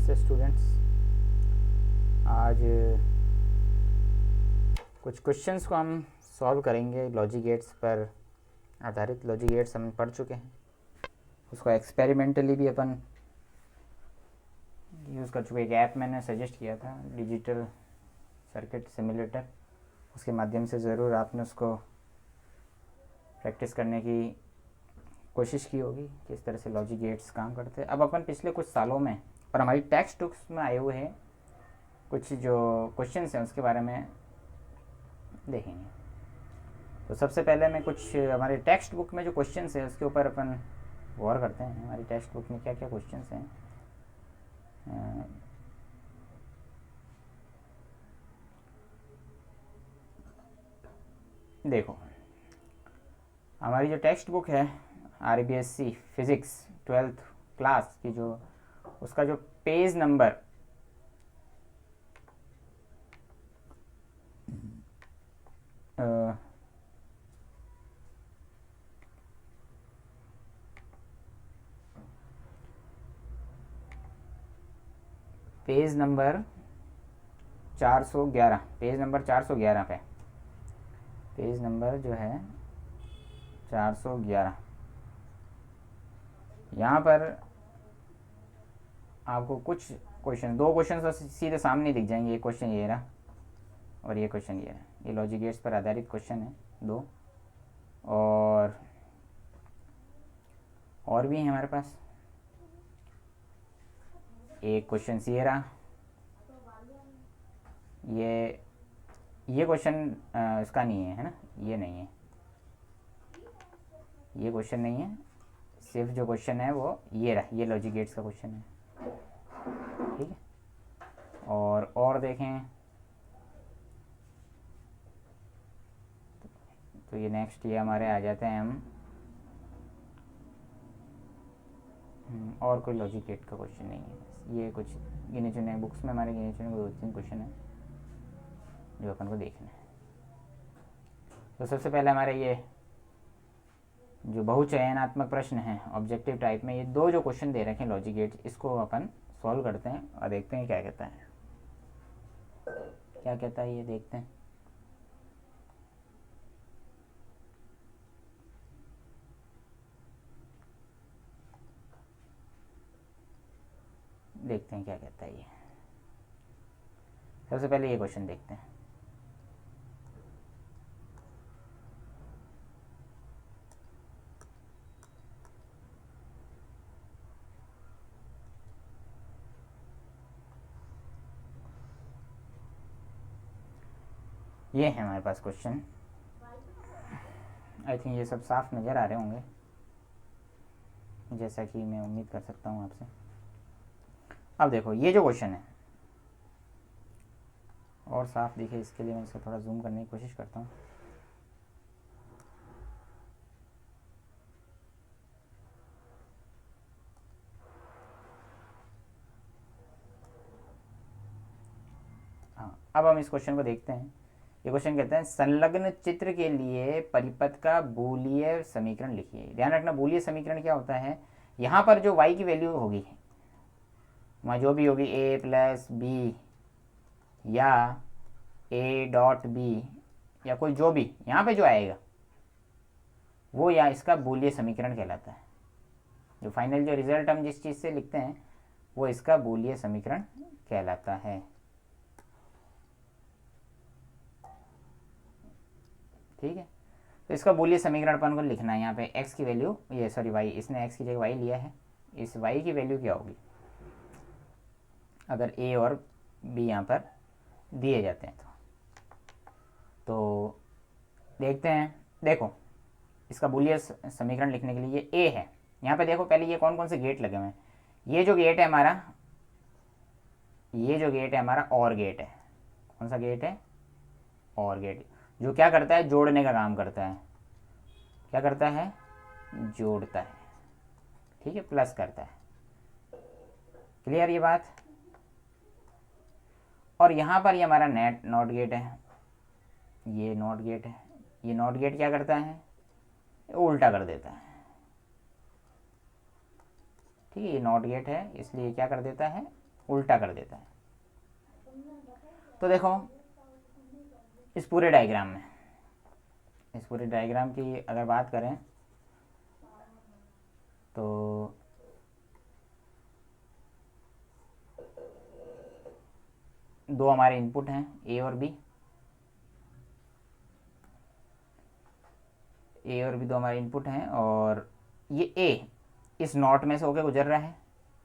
नमस्ते स्टूडेंट्स। आज कुछ क्वेश्चंस को हम सॉल्व करेंगे। लॉजिक गेट्स पर आधारित लॉजिक गेट्स हम पढ़ चुके हैं, उसको एक्सपेरिमेंटली भी अपन यूज़ कर चुके। एक ऐप मैंने सजेस्ट किया था, डिजिटल सर्किट सिमुलेटर, उसके माध्यम से ज़रूर आपने उसको प्रैक्टिस करने की कोशिश की होगी, किस तरह से लॉजिक गेट्स काम करते हैं। अब अपन पिछले कुछ सालों में और हमारी टेक्स्ट बुक्स में आए हुए हैं कुछ जो क्वेश्चंस हैं उसके बारे में देखेंगे। तो सबसे पहले मैं कुछ हमारे टेक्स्ट बुक में जो क्वेश्चंस हैं उसके ऊपर अपन गौर करते हैं। हमारी टेक्स्ट बुक में क्या क्या क्वेश्चंस हैं। देखो, हमारी जो टेक्स्ट बुक है RBSC फिज़िक्स 12th क्लास की, जो उसका जो page number page number 411, page number 411 पे, पेज नंबर जो है 411, यहाँ पर आपको कुछ क्वेश्चन, दो क्वेश्चन तो सीधे सामने दिख जाएंगे। ये क्वेश्चन ये रहा और ये क्वेश्चन ये रहा। ये लॉजिक गेट्स पर आधारित क्वेश्चन है दो, और भी हैं हमारे पास। एक क्वेश्चन ये रहा, ये क्वेश्चन इसका नहीं है ना, ये नहीं है, ये क्वेश्चन नहीं है। सिर्फ जो क्वेश्चन है वो ये रहा, ये लॉजिक गेट्स का क्वेश्चन है, ठीक है। और देखें तो ये नेक्स्ट ये हमारे आ जाते हैं हम, और कोई लॉजिक गेट का क्वेश्चन नहीं है। ये कुछ गिने चुने बुक्स में, हमारे गिने चुने 2-3 क्वेश्चन है जो अपन को देखना है। तो सबसे पहले हमारे ये जो बहुचयनात्मक प्रश्न है ऑब्जेक्टिव टाइप में, ये दो जो क्वेश्चन दे रखे हैं लॉजिक गेट, इसको अपन सॉल्व करते हैं और देखते हैं क्या कहता है। क्या कहता है ये देखते हैं। देखते हैं क्या कहता है ये। सबसे पहले ये क्वेश्चन देखते हैं। ये है हमारे पास क्वेश्चन। आई थिंक ये सब साफ नज़र आ रहे होंगे, जैसा कि मैं उम्मीद कर सकता हूँ आपसे। अब देखो ये जो क्वेश्चन है, और साफ दिखे इसके लिए मैं इसको थोड़ा जूम करने की कोशिश करता हूँ। हाँ, अब हम इस क्वेश्चन को देखते हैं। ये क्वेश्चन कहते हैं संलग्न चित्र के लिए परिपथ का बूलीय समीकरण लिखिए। ध्यान रखना, बूलीय समीकरण क्या होता है। यहाँ पर जो y की वैल्यू होगी, वहाँ जो भी होगी a प्लस बी या a डॉट बी या कोई जो भी यहाँ पे जो आएगा वो या इसका बूलीय समीकरण कहलाता है। जो फाइनल जो रिजल्ट हम जिस चीज़ से लिखते हैं वो इसका बूलीय समीकरण कहलाता है, ठीक है। तो इसका बूलीय समीकरण अपन को लिखना है। यहाँ पे x की वैल्यू, ये सॉरी y, इसने x की जगह y लिया है। इस y की वैल्यू क्या होगी अगर a और b यहाँ पर दिए जाते हैं तो देखते हैं। देखो, इसका बूलीय समीकरण लिखने के लिए ये a है। यहाँ पे देखो पहले ये कौन कौन से गेट लगे हुए हैं। ये जो गेट है हमारा, ये जो गेट है हमारा और गेट है। कौन सा गेट है? और गेट, जो क्या करता है, जोड़ने का काम करता है। क्या करता है? जोड़ता है, ठीक है, प्लस करता है। क्लियर ये बात। और यहाँ पर ये हमारा नेट नॉट गेट है, ये नॉट गेट है। ये नॉट गेट क्या करता है? उल्टा कर देता है, ठीक है। ये नॉट गेट है इसलिए क्या कर देता है? उल्टा कर देता है। तो देखो इस पूरे डायग्राम में, इस पूरे डायग्राम की अगर बात करें तो दो हमारे इनपुट हैं ए और बी, ए और बी दो हमारे इनपुट हैं, और ये ए इस नॉट में से होके गुजर रहा है,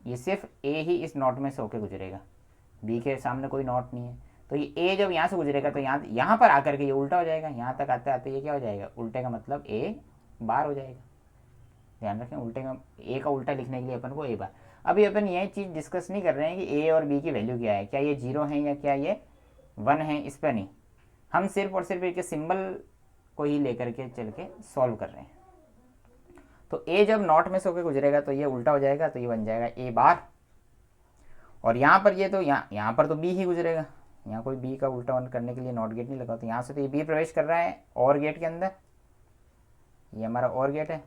ये सिर्फ ए ही इस नॉट में से होके गुजरेगा, बी के सामने कोई नॉट नहीं है। तो ये ए जब यहाँ से गुजरेगा तो यहाँ पर आकर के ये उल्टा हो जाएगा, यहाँ तक आते आते ये क्या हो जाएगा, उल्टे का मतलब ए बार हो जाएगा। ध्यान रखें, उल्टे का ए का उल्टा लिखने के लिए अपन को ए बार। अभी अपन ये चीज़ डिस्कस नहीं कर रहे हैं कि ए और बी की वैल्यू क्या है, क्या ये 0 है या क्या ये 1 है, इस पर नहीं, हम सिर्फ और सिर्फ एक सिंबल को ही लेकर के चल के सॉल्व कर रहे हैं। तो ए जब नॉट में से होकर गुजरेगा तो ये उल्टा हो जाएगा, तो ये बन जाएगा ए बार, और यहाँ पर ये तो यहाँ पर तो बी ही गुजरेगा, यहाँ कोई बी का उल्टा वन करने के लिए नॉट गेट नहीं लगा, तो यहाँ से तो ये बी प्रवेश कर रहा है और गेट के अंदर, ये हमारा और गेट है,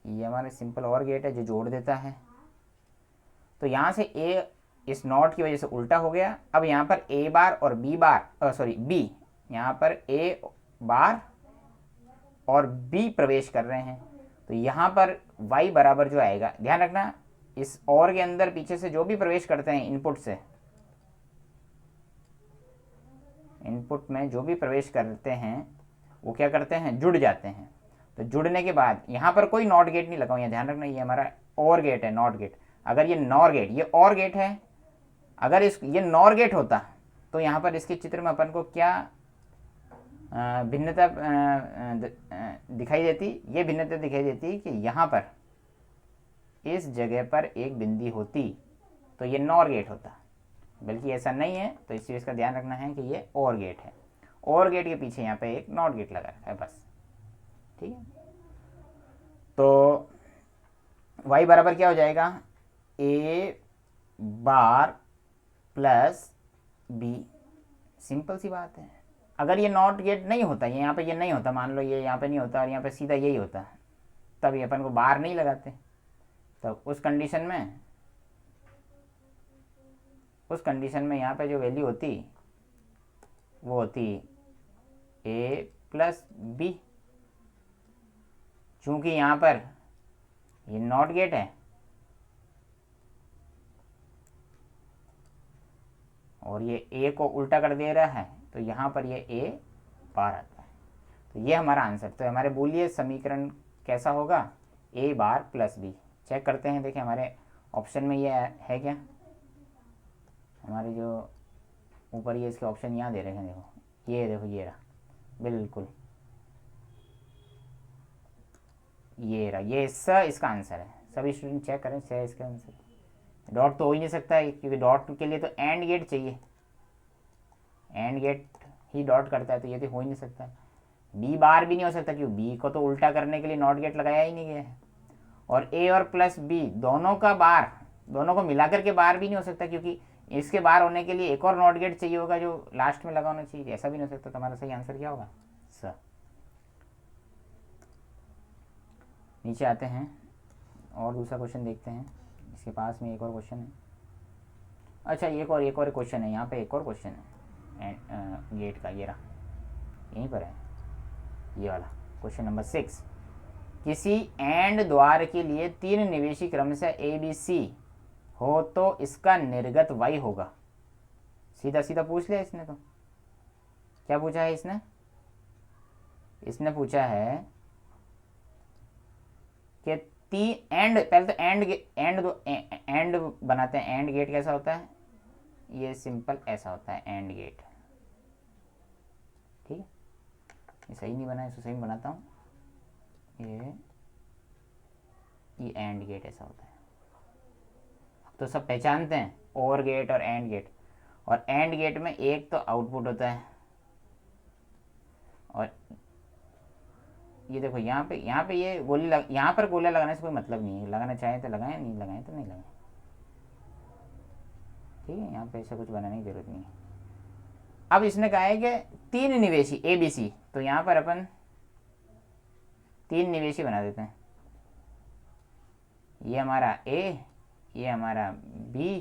ये हमारा सिंपल और गेट है जो जोड़ देता है। तो यहाँ से ए इस नॉट की वजह से उल्टा हो गया। अब यहाँ पर ए बार और बी बार सॉरी बी, यहाँ पर ए बार और बी प्रवेश कर रहे हैं, तो यहाँ पर y बराबर जो आएगा, ध्यान रखना इस और के अंदर पीछे से जो भी प्रवेश करते हैं इनपुट से, इनपुट में जो भी प्रवेश करते हैं वो क्या करते हैं, जुड़ जाते हैं। तो जुड़ने के बाद यहाँ पर कोई नॉट गेट नहीं लगाऊँ, यहाँ ध्यान रखना ये हमारा और गेट है, नॉट गेट। अगर ये नॉर गेट, ये और गेट है, अगर ये नॉर गेट होता तो यहाँ पर इसके चित्र में अपन को क्या भिन्नता दिखाई देती, ये भिन्नता दिखाई देती कि यहाँ पर इस जगह पर एक बिंदी होती तो ये नॉर गेट होता, बल्कि ऐसा नहीं है। तो इस चीज़ का ध्यान रखना है कि ये और गेट है, और गेट के पीछे यहाँ पे एक नॉट गेट लगा रखा है, बस ठीक है। तो y बराबर क्या हो जाएगा, a bar plus b, simple सी बात है। अगर ये नॉट गेट नहीं होता, ये यहाँ पे ये नहीं होता, मान लो ये यहाँ पे नहीं होता और यहाँ पे सीधा यही होता, तब ये अपन को बार नहीं लगाते। तब उस कंडीशन में यहाँ पे जो वैल्यू होती वो होती a प्लस बी। चूँकि यहाँ पर ये नॉट गेट है और ये a को उल्टा कर दे रहा है, तो यहाँ पर ये a बार आता है। तो ये हमारा आंसर। तो हमारे बूलियन समीकरण कैसा होगा, a bar plus b. Check करते हैं, देखिए हमारे ऑप्शन में ये है क्या, हमारे जो ऊपर ये इसके ऑप्शन यहाँ दे रहे हैं, देखो ये रहा, बिल्कुल ये रहा, ये इसका आंसर है। सभी स्टूडेंट चेक करें, इसका आंसर। डॉट तो हो ही नहीं सकता है, क्योंकि डॉट के लिए तो एंड गेट चाहिए, एंड गेट ही डॉट करता है, तो ये तो हो ही नहीं सकता। बी बार भी नहीं हो सकता, क्योंकि बी को तो उल्टा करने के लिए नॉट गेट लगाया ही नहीं गया है। और ए और प्लस बी दोनों का बार, दोनों को मिलाकर के बार भी नहीं हो सकता, क्योंकि इसके बार होने के लिए एक और नॉट गेट चाहिए होगा जो लास्ट में लगा होना चाहिए, ऐसा भी नहीं हो सकता। तो हमारा सही आंसर क्या होगा, सर। नीचे आते हैं और दूसरा क्वेश्चन देखते हैं, इसके पास में एक और क्वेश्चन है। अच्छा एक और क्वेश्चन है, यहाँ पे एक और क्वेश्चन है गेट का, ये रहा, यहीं पर है ये वाला क्वेश्चन नंबर 6। किसी एंड द्वार के लिए 3 निवेशी क्रमशः ए बी सी हो तो इसका निर्गत y होगा। सीधा सीधा पूछ लिया इसने। तो क्या पूछा है इसने पूछा है कि पहले तो एंड बनाते हैं। एंड गेट कैसा होता है, ये सिंपल ऐसा होता है एंड गेट, ठीक है। ये सही नहीं बना, इसको सही बनाता हूँ। ये एंड गेट ऐसा होता है। तो सब पहचानते हैं और गेट और एंड गेट। और एंड गेट में एक तो आउटपुट होता है, और ये देखो यहाँ पे ये गोली यहाँ पर गोला लगाने से कोई मतलब नहीं है, लगाना चाहें तो लगाएं, नहीं लगाएं तो नहीं लगाएं, ठीक है। यहाँ पे ऐसा कुछ बनाने की जरूरत नहीं है। अब इसने कहा है कि 3 निवेशी ए बी सी, तो यहाँ पर अपन 3 निवेशी बना देते हैं। ये हमारा ए ये हमारा बी,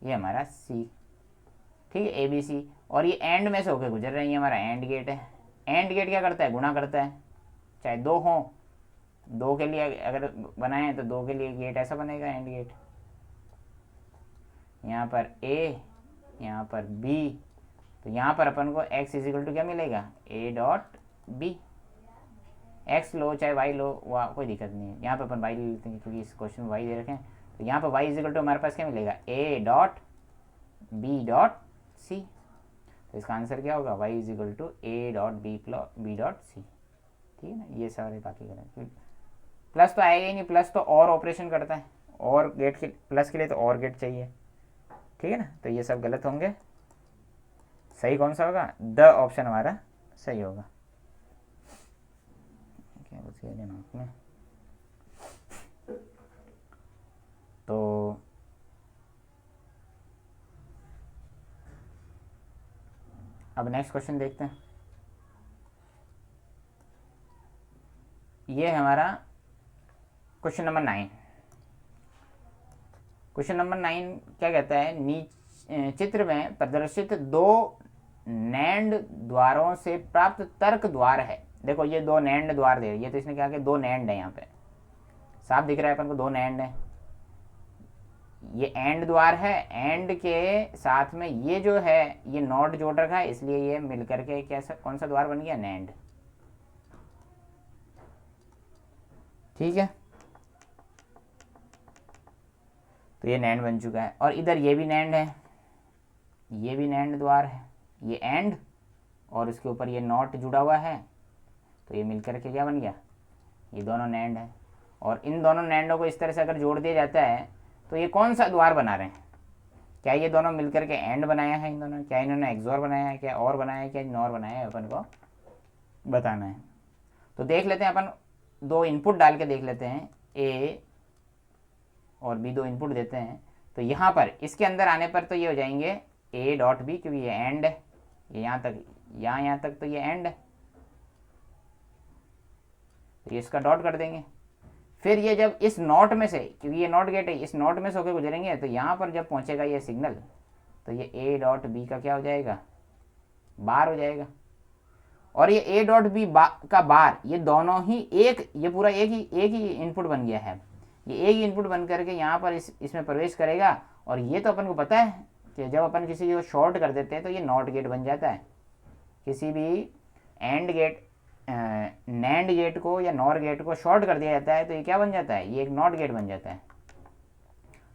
ये हमारा सी। ठीक है, ए बी सी। और ये एंड में से होकर गुजर रहे हैं, ये हमारा एंड गेट है। एंड गेट क्या करता है, गुणा करता है, चाहे दो हों, दो के लिए अगर बनाए तो दो के लिए गेट ऐसा बनेगा एंड गेट। यहाँ पर ए, यहाँ पर बी, तो यहाँ पर अपन को x इजिकल टू क्या मिलेगा, a डॉट बी। x लो चाहे y लो, वह कोई दिक्कत नहीं है। यहाँ पर अपन y ले लेते हैं क्योंकि इस क्वेश्चन में y दे रखे हैं। तो यहाँ पर y इजिकल टू हमारे पास क्या मिलेगा, a dot b dot c. तो इसका आंसर क्या होगा, y equal to a dot b dot c. ठीक है ना, ये सारे बाकी करें। प्लस तो आएगा ही नहीं, प्लस तो और ऑपरेशन करता है, और गेट के प्लस के लिए तो और गेट चाहिए। ठीक है ना, तो ये सब गलत होंगे। सही कौन सा होगा, द ऑप्शन हमारा सही होगा। क्या कुछ दिमाग में, तो अब नेक्स्ट क्वेश्चन देखते हैं। ये हमारा क्वेश्चन नंबर 9। क्वेश्चन नंबर 9 क्या कहता है, चित्र में प्रदर्शित दो नैंड द्वारों से प्राप्त तर्क द्वार है। देखो ये दो नैंड द्वार दे, ये तो इसने क्या किया, दो नैंड है, यहाँ पे साफ दिख रहा है अपन को, दो नैंड है। ये एंड द्वार है, एंड के साथ में ये जो है ये नॉट जोड़ रखा है, इसलिए ये मिलकर के कैसा कौन सा द्वार बन गया, नैंड। ठीक है, तो ये नैंड बन चुका है। और इधर ये भी नैंड है, ये भी नैंड द्वार है, ये एंड और उसके ऊपर ये नॉट जुड़ा हुआ है, तो ये मिलकर के क्या बन गया, ये दोनों नैंड है। और इन दोनों नैंडों को इस तरह से अगर जोड़ दिया जाता है तो ये कौन सा द्वार बना रहे हैं, क्या ये दोनों मिलकर के एंड बनाया है, इन दोनों क्या इन्होंने एक्सोर बनाया है, क्या और बनाया है, क्या नॉर बनाया है, अपन को बताना है। तो देख लेते हैं अपन, दो इनपुट डाल के देख लेते हैं, ए और बी दो इनपुट देते हैं। तो यहाँ पर इसके अंदर आने पर तो ये हो जाएंगे ए डॉट बी, क्योंकि ये एंड है, ये यहाँ तक, यहाँ तक तो ये एंड है, तो ये इसका डॉट कर देंगे। फिर ये जब इस नॉट में से, क्योंकि ये नॉट गेट है, इस नॉट में से होकर गुजरेंगे, तो यहाँ पर जब पहुँचेगा ये सिग्नल, तो ये ए डॉट बी का क्या हो जाएगा, बार हो जाएगा। और ये ए डॉट बी का बार, ये दोनों ही एक, ये पूरा एक ही इनपुट बन गया है, ये एक ही इनपुट बन करके यहाँ पर इसमें प्रवेश करेगा। और ये तो अपन को पता है कि जब अपन किसी को शॉर्ट कर देते हैं तो ये नॉट गेट बन जाता है। किसी भी एंड गेट, नैंड गेट को या नॉर गेट को शॉर्ट कर दिया जाता है तो ये क्या बन जाता है, ये एक नॉट गेट बन जाता है।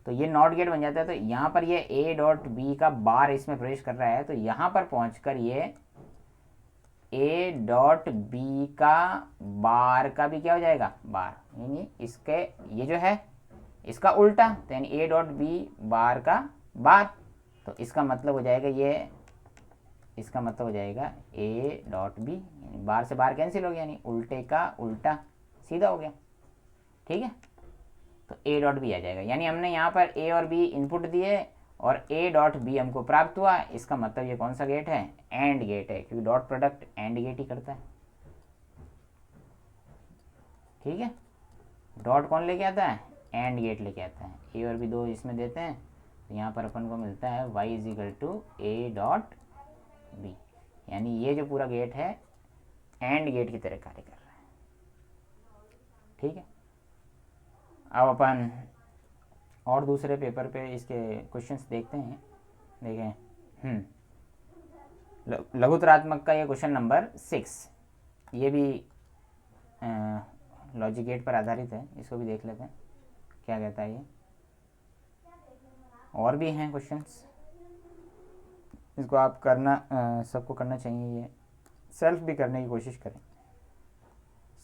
तो ये नॉट गेट बन जाता है, तो यहाँ पर ये ए डॉट बी का बार इसमें प्रवेश कर रहा है, तो यहाँ पर पहुँचकर ये ए डॉट बी का बार का भी क्या हो जाएगा, बार, यानी इसके ये जो है इसका उल्टा, तो यानी ए डॉट बी बार का बार। तो इसका मतलब हो जाएगा ये, इसका मतलब हो जाएगा ए डॉट बी, बार से बार कैंसिल हो गया, यानी उल्टे का उल्टा सीधा हो गया। ठीक है, तो ए डॉट बी आ जाएगा, यानी हमने यहाँ पर ए और बी इनपुट दिए और ए डॉट बी हमको प्राप्त हुआ। इसका मतलब ये कौन सा गेट है, एंड गेट है, क्योंकि डॉट प्रोडक्ट एंड गेट ही करता है। ठीक है, डॉट कौन लेके आता है, एंड गेट लेके आता है। ए और बी दो इसमें देते हैं, तो यहाँ पर अपन को मिलता है y equal to a dot b, यानी ये जो पूरा गेट है एंड गेट की तरह कार्य कर रहा है। ठीक है, अब अपन और दूसरे पेपर पे इसके क्वेश्चंस देखते हैं। देखें, लघुतरात्मक का ये क्वेश्चन नंबर 6, ये भी लॉजिक गेट पर आधारित है, इसको भी देख लेते हैं क्या कहता है ये। और भी हैं क्वेश्चंस, इसको आप करना, सबको करना चाहिए, ये सेल्फ भी करने की कोशिश करें।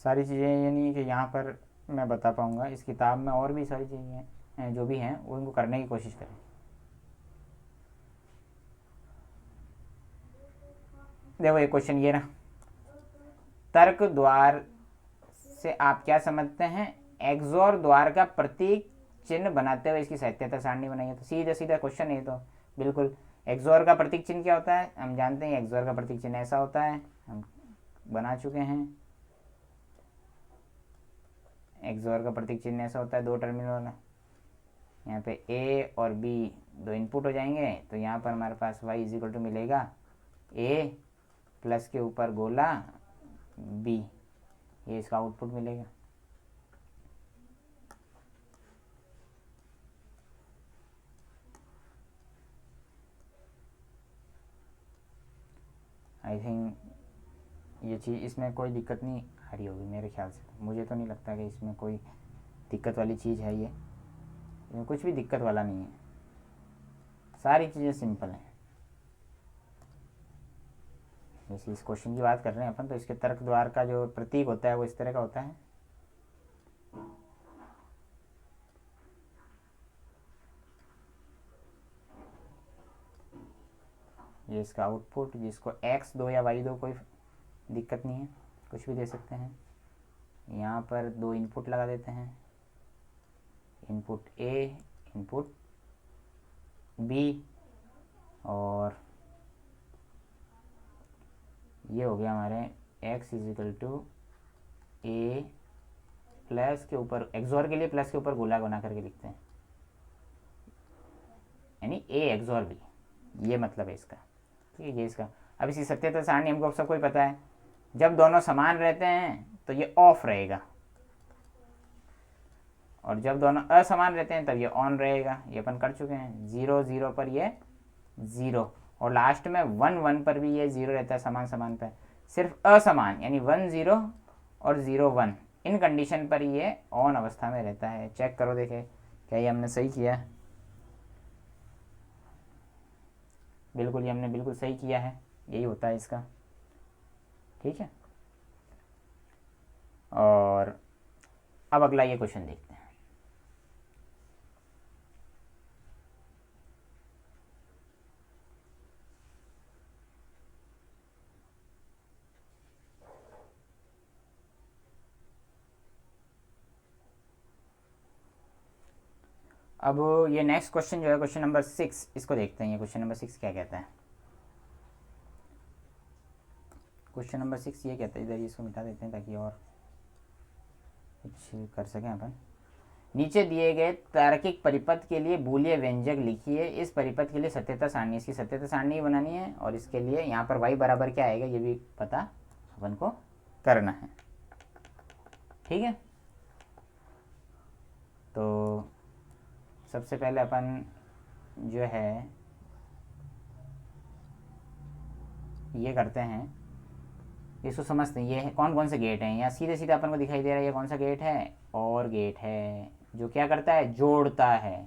सारी चीज़ें ये नहीं कि यहाँ पर मैं बता पाऊँगा, इस किताब में और भी सारी चीज़ें जो भी हैं वो इनको करने की कोशिश करें। देखो ये क्वेश्चन ये ना, तर्क द्वार से आप क्या समझते हैं, एक्सोर द्वार का प्रतीक चिन्ह बनाते हुए इसकी साहित्यता सारणी बनाई है। तो सीधा सीधा क्वेश्चन है, तो बिल्कुल एक्सोर का प्रतीक चिन्ह क्या होता है, हम जानते हैं एक्सोर का प्रतीक चिन्ह ऐसा होता है, हम बना चुके हैं। एक्सोर का प्रतीक चिन्ह ऐसा होता है, दो टर्मिनल वाला, यहाँ पे ए और बी दो इनपुट हो जाएंगे, तो यहाँ पर हमारे पास y इज इक्वल टू मिलेगा ए प्लस के ऊपर गोला बी, ये इसका आउटपुट मिलेगा। आई थिंक ये चीज़, इसमें कोई दिक्कत नहीं आ रही होगी मेरे ख्याल से, मुझे तो नहीं लगता कि इसमें कोई दिक्कत वाली चीज़ है। ये इसमें कुछ भी दिक्कत वाला नहीं है, सारी चीज़ें सिंपल हैं। जैसे इस क्वेश्चन की बात कर रहे हैं अपन, तो इसके तर्क द्वार का जो प्रतीक होता है वो इस तरह का होता है। ये इसका आउटपुट, जिसको x दो या y दो कोई दिक्कत नहीं है, कुछ भी दे सकते हैं। यहाँ पर दो इनपुट लगा देते हैं, इनपुट a, इनपुट b, और ये हो गया हमारे x is equal to a plus के ऊपर, एक्सॉर के लिए प्लस के ऊपर गोला बना करके लिखते हैं, यानी a एक्सॉर b, ये मतलब है इसका। ठीक है, ये इसका। अब इसी सत्यता सारणी हमको सबको ही पता है, जब दोनों समान रहते हैं तो ये ऑफ रहेगा, और जब दोनों असमान रहते हैं तब ये ऑन रहेगा। ये अपन कर चुके हैं। 0 0 पर ये 0, और लास्ट में 1 1 पर भी ये 0 रहता है, समान समान पर। सिर्फ असमान यानी 1 0 और 0 1, इन कंडीशन पर ये ऑन अवस्था में रहता है। चेक करो, देखे क्या ये हमने सही किया है? बिल्कुल, ये हमने बिल्कुल सही किया है, यही होता है इसका। ठीक है, और अब अगला ये क्वेश्चन देखते हैं। अब ये नेक्स्ट क्वेश्चन जो है, क्वेश्चन नंबर 6, इसको देखते हैं। ये क्वेश्चन नंबर 6 क्या कहता है? क्वेश्चन नंबर 6 ये कहता है, इधर इसको मिटा देते हैं ताकि और कुछ कर सकें अपन। नीचे दिए गए तार्किक परिपथ के लिए बूलिय व्यंजक लिखिए। इस परिपथ के लिए सत्यता सारणी, इसकी सत्यता सारणी बनानी है, और इसके लिए यहाँ पर y बराबर क्या आएगा ये भी पता अपन को करना है। ठीक है, तो सबसे पहले अपन जो है ये करते हैं, इसको समझते हैं। ये कौन कौन से गेट हैं? यहाँ सीधे सीधे अपन को दिखाई दे रहा है ये कौन सा गेट है, और गेट है, जो क्या करता है, जोड़ता है।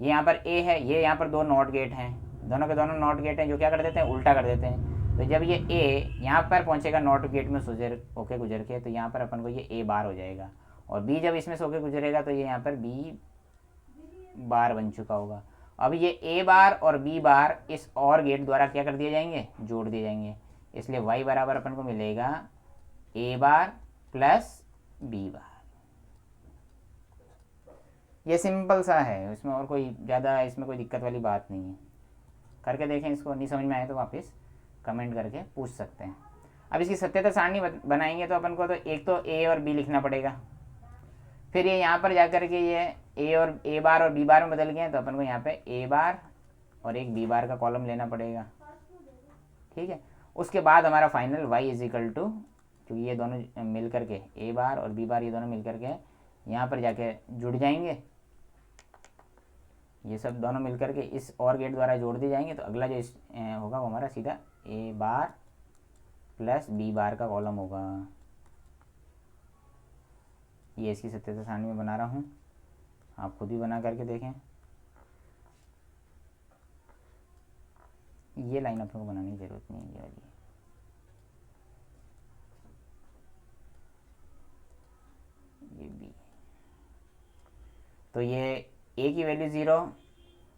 ये यहाँ पर ए है, ये यहाँ पर दो नॉट गेट हैं, दोनों के दोनों नॉट गेट हैं, जो क्या कर देते हैं, उल्टा कर देते हैं। तो जब ये ए यहाँ पर पहुँचेगा नॉट गेट में होके गुजर के, तो यहाँ पर अपन को ये ए बार हो जाएगा, और बी जब इसमें से होके गुजरेगा तो ये यहाँ पर बी बार बन चुका होगा। अब ये ए बार और बी बार इस और गेट द्वारा क्या कर दिए जाएंगे, जोड़ दिए जाएंगे। इसलिए y बराबर अपन को मिलेगा a बार प्लस b बार। ये सिंपल सा है, इसमें और कोई ज़्यादा इसमें कोई दिक्कत वाली बात नहीं है। करके देखें, इसको नहीं समझ में आए तो वापस कमेंट करके पूछ सकते हैं। अब इसकी सत्यता सारणी बनाएंगे तो अपन को तो एक तो a और b लिखना पड़ेगा, फिर ये यहाँ पर जाकर के ये a बार और b बार में बदल गए, तो अपन को यहाँ पे a बार और एक b बार का कॉलम लेना पड़ेगा। ठीक है, उसके बाद हमारा final y is equal to, क्योंकि ये दोनों मिल करके a बार और b बार ये दोनों मिल करके यहाँ पर जाके जुड़ जाएंगे, ये सब दोनों मिल करके इस और गेट द्वारा जोड़ दिए जाएंगे। तो अगला जो होगा वो हमारा सीधा a बार प्लस b बार का कॉलम होगा। ये इसकी सत्यता सारणी में बना रहा हूँ, आप खुद भी बना करके देखें। ये लाइन अपने को बनाने की ज़रूरत नहीं है, ये वाली। ये बी, तो ये a की वैल्यू 0,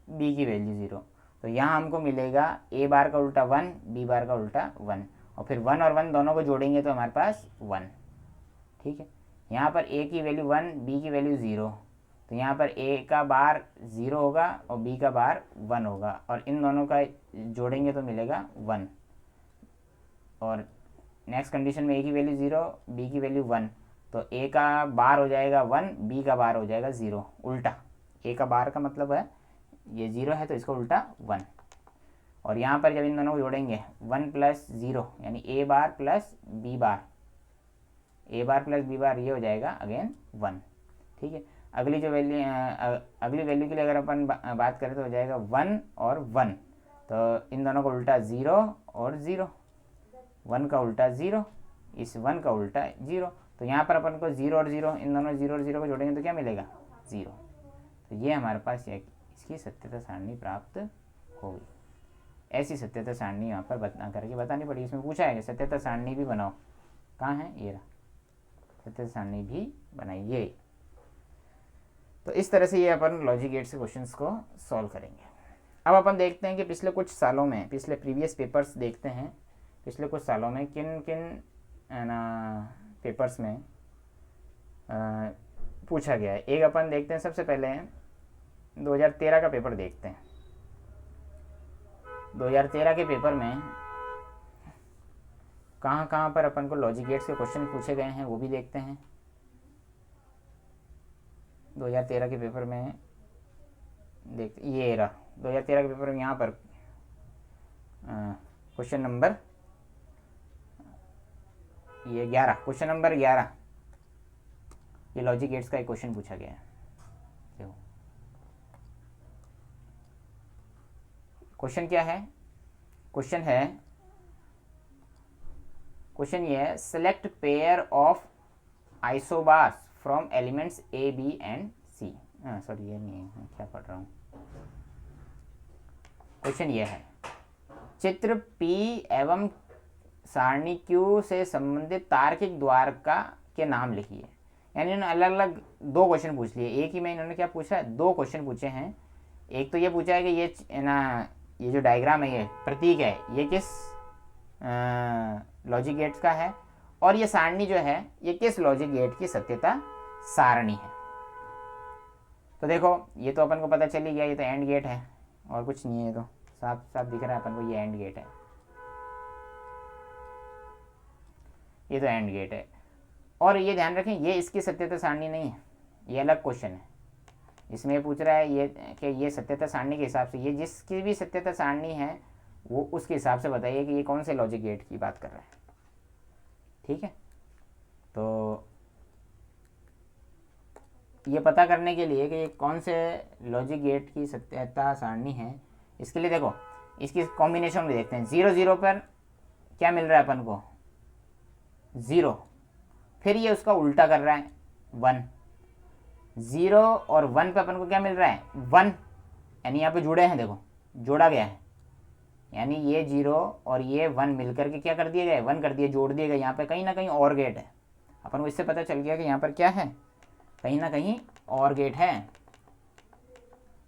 b की वैल्यू 0, तो यहाँ हमको मिलेगा a बार का उल्टा 1, b बार का उल्टा 1, और फिर 1 और 1 दोनों को जोड़ेंगे तो हमारे पास 1। ठीक है, यहाँ पर a की वैल्यू 1, b की वैल्यू 0, तो यहाँ पर a का बार 0 होगा और b का बार 1 होगा, और इन दोनों का जोड़ेंगे तो मिलेगा 1। और नेक्स्ट कंडीशन में a की वैल्यू 0, b की वैल्यू 1, तो a का बार हो जाएगा 1, b का बार हो जाएगा 0, उल्टा। ए का बार का मतलब है ये 0 है तो इसका उल्टा 1। और यहाँ पर जब इन दोनों को जोड़ेंगे 1 प्लस 0 यानी ए बार प्लस बी बार, ए बार प्लस बी बार, ये हो जाएगा अगेन 1। ठीक है, अगली जो वैल्यू अगली वैल्यू के लिए अगर अपन बात करें तो हो जाएगा 1 और 1, तो इन दोनों का उल्टा 0 और 0, 1 का उल्टा 0, इस 1 का उल्टा 0, तो यहाँ पर अपन को 0 और 0, इन दोनों 0 और 0 को जोड़ेंगे तो क्या मिलेगा 0। तो ये हमारे पास इसकी सत्यता सारणी प्राप्त होगी। ऐसी सत्यता सारणी यहाँ पर बतानी पड़ी। इसमें पूछा है कि सत्यता सारणी भी बनाओ, कहाँ है, ये रहा, सत्यता सारणी भी बनाइए। तो इस तरह से ये अपन लॉजिक गेट से क्वेश्चंस को सॉल्व करेंगे। अब अपन देखते हैं कि पिछले कुछ सालों में, पिछले प्रीवियस पेपर्स देखते हैं, पिछले कुछ सालों में किन किन पेपर्स में पूछा गया है। एक अपन देखते हैं, सबसे पहले 2013 का पेपर देखते हैं। 2013 के पेपर में कहाँ कहाँ पर अपन को लॉजिक गेट्स के क्वेश्चन पूछे गए हैं वो भी देखते हैं। 2013 के पेपर में देखते, ये रहा 2013 के पेपर में, यहाँ पर क्वेश्चन नंबर ये 11, क्वेश्चन नंबर 11, ये लॉजिक गेट्स का एक क्वेश्चन पूछा गया है। देखो क्वेश्चन क्या है, क्वेश्चन ये है select pair of isobars from elements a b and c. Sorry ये नहीं है, क्या पढ़ रहा हूँ। क्वेश्चन ये है चित्र P एवं सारणी Q से संबंधित तार्किक द्वारका के नाम लिखिए। यानी इन्होंने अलग अलग दो क्वेश्चन पूछ लिए, एक ही में इन्होंने क्या पूछा है, दो क्वेश्चन पूछे हैं। एक तो ये पूछा है कि ये जो डायग्राम है, ये प्रतीक है, ये किस लॉजिक गेट्स का है, और ये सारणी जो है ये किस लॉजिक गेट की सत्यता सारणी है। तो देखो ये तो अपन को पता चल ही गया, ये तो एंड गेट है और कुछ नहीं है, ये तो साफ साफ दिख रहा है अपन को, ये एंड गेट है, ये तो एंड गेट है। और ये ध्यान रखें ये इसकी सत्यता सारणी नहीं है, ये अलग क्वेश्चन है। इसमें पूछ रहा है ये कि ये सत्यता सारणी के हिसाब से, ये जिसकी भी सत्यता सारणी है वो उसके हिसाब से बताइए कि ये कौन से लॉजिक गेट की बात कर रहा है। ठीक है, तो ये पता करने के लिए कि ये कौन से लॉजिक गेट की सत्यता सारणी है, इसके लिए देखो इसकी कॉम्बिनेशन में देखते हैं। 0 0 पर क्या मिल रहा है अपन को, 0, फिर ये उसका उल्टा कर रहा है 1, 0 और 1 पे अपन को क्या मिल रहा है 1, यानी यहाँ पे जुड़े हैं, देखो जोड़ा गया है, यानी ये 0 और ये 1 मिलकर के क्या कर दिए गए, 1 कर दिए, जोड़ दिए गए। यहाँ पे कहीं ना कहीं और गेट है, अपन को इससे पता चल गया कि यहाँ पर क्या है, कहीं ना कहीं और गेट है।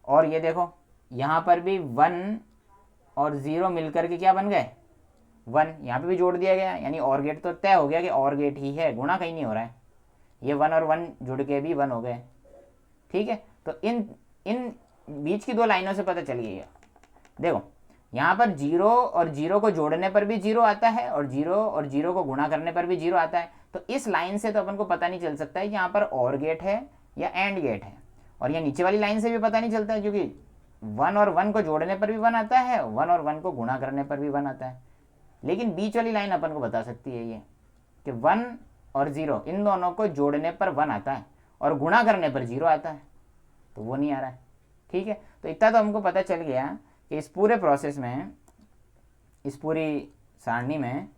और ये देखो यहाँ पर भी 1 और 0 मिलकर के क्या बन गए 1, यहाँ पे भी जोड़ दिया गया, यानी और गेट तो तय हो गया कि और गेट ही है, गुणा कहीं नहीं हो रहा है। ये 1 और 1 जुड़ के भी 1 हो गए। ठीक है, तो इन बीच की दो लाइनों से पता चल गया। देखो यहाँ पर 0 और 0 को जोड़ने पर भी 0 आता है और 0 और 0 को गुणा करने पर भी 0 आता है। तो इस लाइन से तो अपन को पता नहीं चल सकता है कि यहाँ पर और गेट है या एंड गेट है। और ये नीचे वाली लाइन से भी पता नहीं चलता है, क्योंकि 1 और 1 को जोड़ने पर भी 1 आता है, 1 और 1 को गुणा करने पर भी 1 आता है। लेकिन बीच वाली लाइन अपन को बता सकती है ये कि 1 और 0 इन दोनों को जोड़ने पर 1 आता है और गुणा करने पर 0 आता है, तो वो नहीं आ रहा है। ठीक है, तो इतना तो हमको पता चल गया कि इस पूरे प्रोसेस में, इस पूरी सारणी में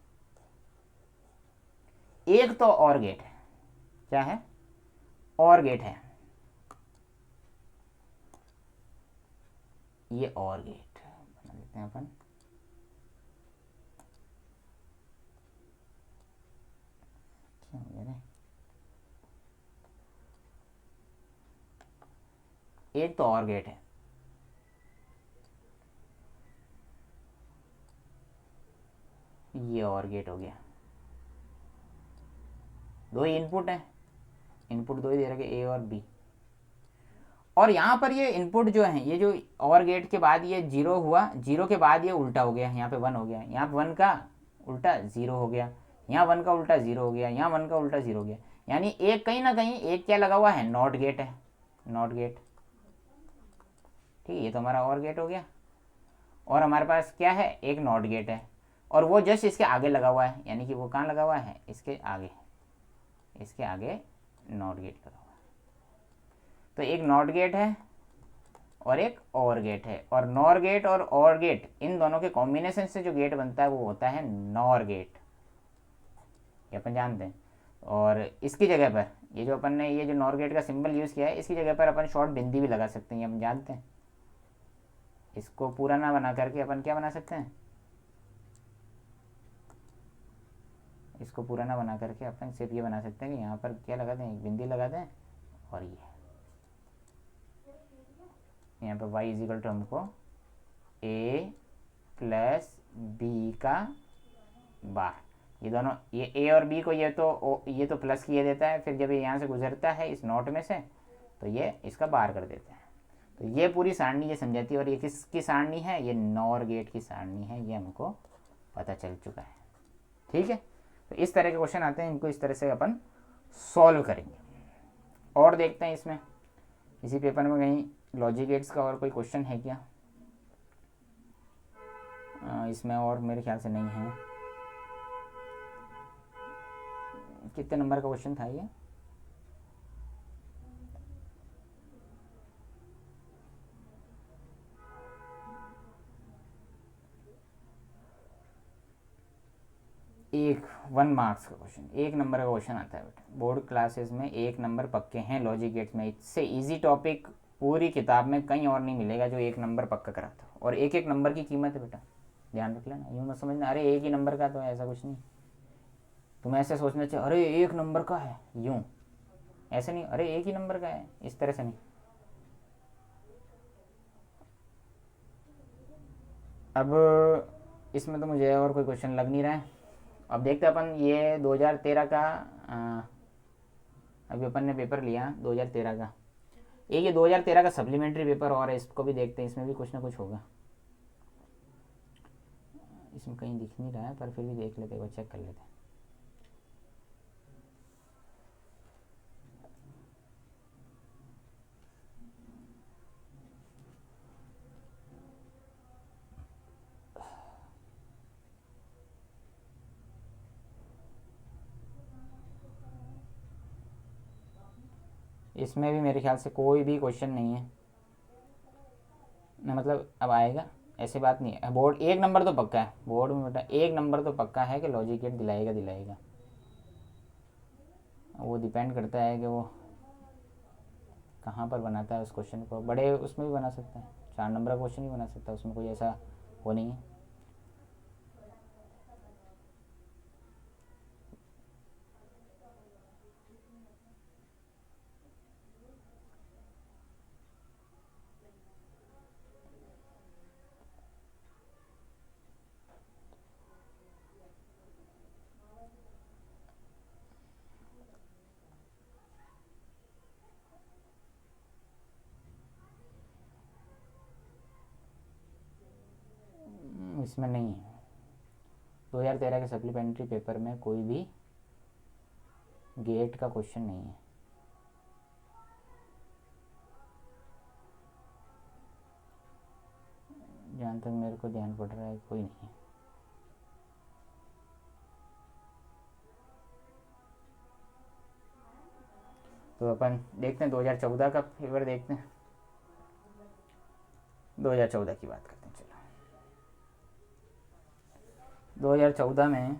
एक तो और गेट है। क्या है, और गेट है, ये और गेट बना देते हैं अपन। क्या हो गया, एक तो और गेट है, ये और गेट हो गया। दो ही इनपुट है, इनपुट दो ही दे रखे, ए और बी। और यहाँ पर ये इनपुट जो है, ये जो और गेट के बाद ये 0 हुआ, 0 के बाद ये उल्टा हो गया, यहाँ पे 1 हो गया, यहाँ पे 1 का उल्टा 0 हो गया, यहाँ 1 का उल्टा 0 हो गया, यहाँ 1 का उल्टा 0 हो गया। यानी एक कहीं ना कहीं एक क्या लगा हुआ है, नॉट गेट है, नॉट गेट। ठीक है, ये तो हमारा और गेट हो गया। और हमारे पास क्या है, एक नॉट गेट है, और वो जस्ट इसके आगे लगा हुआ है, यानी कि वो कहाँ लगा हुआ है, इसके आगे, इसके आगे नॉट गेट लगा हुआ है। तो एक नॉट गेट है और एक और गेट है, और नॉर गेट और गेट इन दोनों के कॉम्बिनेशन से जो गेट बनता है वो होता है नॉर गेट, ये अपन जानते हैं। और इसकी जगह पर ये जो अपन ने ये जो नॉर गेट का सिंबल यूज़ किया है, इसकी जगह पर अपन शॉर्ट बिंदी भी लगा सकते हैं, ये हम जानते हैं। इसको पूरा ना बना करके अपन क्या बना सकते हैं, इसको पूरा ना बना करके अपन सिर्फ ये बना सकते हैं कि यहाँ पर क्या लगा दें, एक बिंदी लगा दें, और ये यहाँ पर y इजिकल टू हमको a प्लस बी का बार, ये दोनों, ये a और b को ये तो प्लस किए देता है, फिर जब ये यहाँ से गुजरता है इस नोट में से तो ये इसका बार कर देता है। तो ये पूरी सारणी ये समझाती है, और ये किसकी सारणी है, ये नॉर गेट की सारणी है, ये हमको पता चल चुका है। ठीक है, तो इस तरह के क्वेश्चन आते हैं, इनको इस तरह से अपन सॉल्व करेंगे। और देखते हैं इसमें इसी पेपर में कहीं लॉजिक गेट्स का और कोई क्वेश्चन है क्या, इसमें और मेरे ख्याल से नहीं है। कितने नंबर का क्वेश्चन था ये, एक 1 मार्क्स का क्वेश्चन, 1 नंबर का क्वेश्चन आता है बेटा। बोर्ड क्लासेस में 1 नंबर पक्के हैं लॉजिक गेट्स में, इससे इजी टॉपिक पूरी किताब में कहीं और नहीं मिलेगा जो 1 नंबर पक्का कराता हो। और एक एक नंबर की कीमत है बेटा, ध्यान रख लेना, यूँ मत समझना अरे एक ही नंबर का, तो ऐसा कुछ नहीं। तुम्हें ऐसे सोचना चाहिए अरे 1 नंबर का है, यूँ ऐसे नहीं, अरे एक ही नंबर का है, इस तरह से नहीं। अब इसमें तो मुझे और कोई क्वेश्चन लग नहीं रहा है। अब देखते अपन ये 2013 का अभी अपन ने पेपर लिया 2013 का, एक ये 2013 का सप्लीमेंट्री पेपर और है, इसको भी देखते हैं, इसमें भी कुछ ना कुछ होगा। इसमें कहीं दिख नहीं रहा है पर फिर भी देख लेते हैं, चेक कर लेते हैं। इसमें भी मेरे ख्याल से कोई भी क्वेश्चन नहीं है ना, मतलब अब आएगा ऐसी बात नहीं है। बोर्ड 1 नंबर तो पक्का है, बोर्ड में बेटा 1 नंबर तो पक्का है कि लॉजिक गेट दिलाएगा दिलाएगा। वो डिपेंड करता है कि वो कहाँ पर बनाता है उस क्वेश्चन को, बड़े उसमें भी बना सकता है, 4 नंबर का क्वेश्चन भी बना सकता है, उसमें कोई ऐसा वो नहीं है। इसमें नहीं है, 2013 के सप्लीमेंट्री पेपर में कोई भी गेट का क्वेश्चन नहीं है, जहाँ तक मेरे को ध्यान पड़ रहा है कोई नहीं है। तो अपन देखते हैं 2014 का पेपर देखते हैं, 2014 की बात करते हैं। चलो 2014 में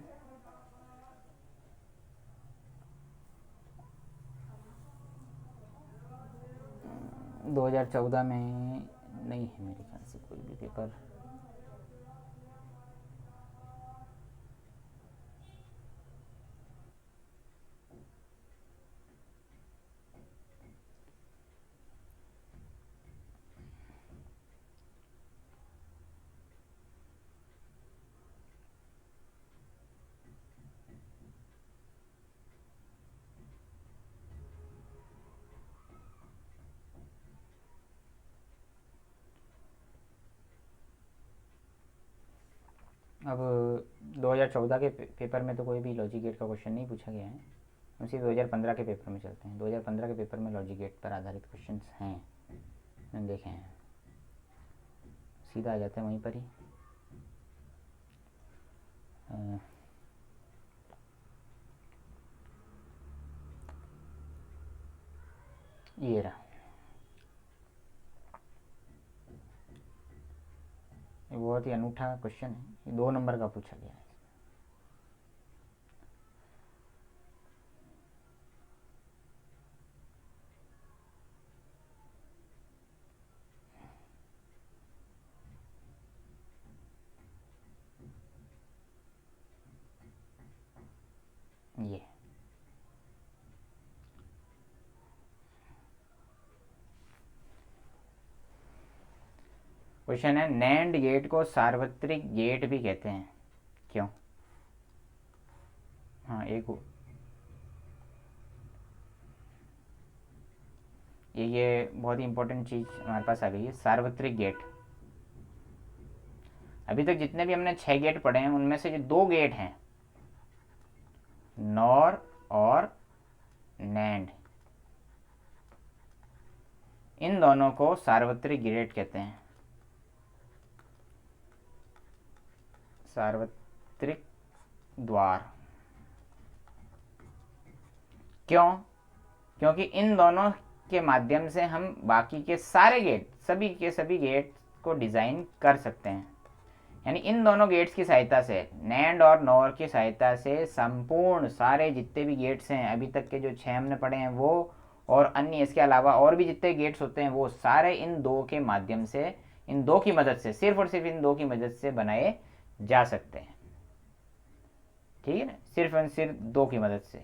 2014 में नहीं है मेरे ख्याल से कोई भी पेपर। अब 2014 के पेपर में तो कोई भी लॉजिक गेट का क्वेश्चन नहीं पूछा गया है, उसी 2015 के पेपर में चलते हैं। 2015 के पेपर में लॉजिक गेट पर आधारित क्वेश्चन हैं, मैंने देखे हैं। सीधा आ जाते हैं वहीं पर ही। ये रहा, ये बहुत ही अनूठा क्वेश्चन है, ये 2 नंबर का पूछा गया है। ये क्वेश्चन है, नैंड गेट को सार्वत्रिक गेट भी कहते हैं, क्यों? हाँ, ये बहुत ही इंपॉर्टेंट चीज़ हमारे पास आ गई है, सार्वत्रिक गेट। अभी तक जितने भी हमने 6 गेट पढ़े हैं उनमें से जो 2 गेट हैं, नॉर और नैंड, इन दोनों को सार्वत्रिक गेट कहते हैं, सार्वत्रिक द्वार। क्यों? क्योंकि इन दोनों के माध्यम से हम बाकी के सारे गेट, सभी के सभी गेट को डिज़ाइन कर सकते हैं। यानी इन दोनों गेट्स की सहायता से, नैंड और नॉर की सहायता से, संपूर्ण सारे जितने भी गेट्स हैं अभी तक के जो 6 हमने पढ़े हैं वो, और अन्य इसके अलावा और भी जितने गेट्स होते हैं वो सारे इन 2 के माध्यम से, इन 2 की मदद से, सिर्फ और सिर्फ इन 2 की मदद से बनाए जा सकते हैं। ठीक है ना, सिर्फ और सिर्फ 2 की मदद से।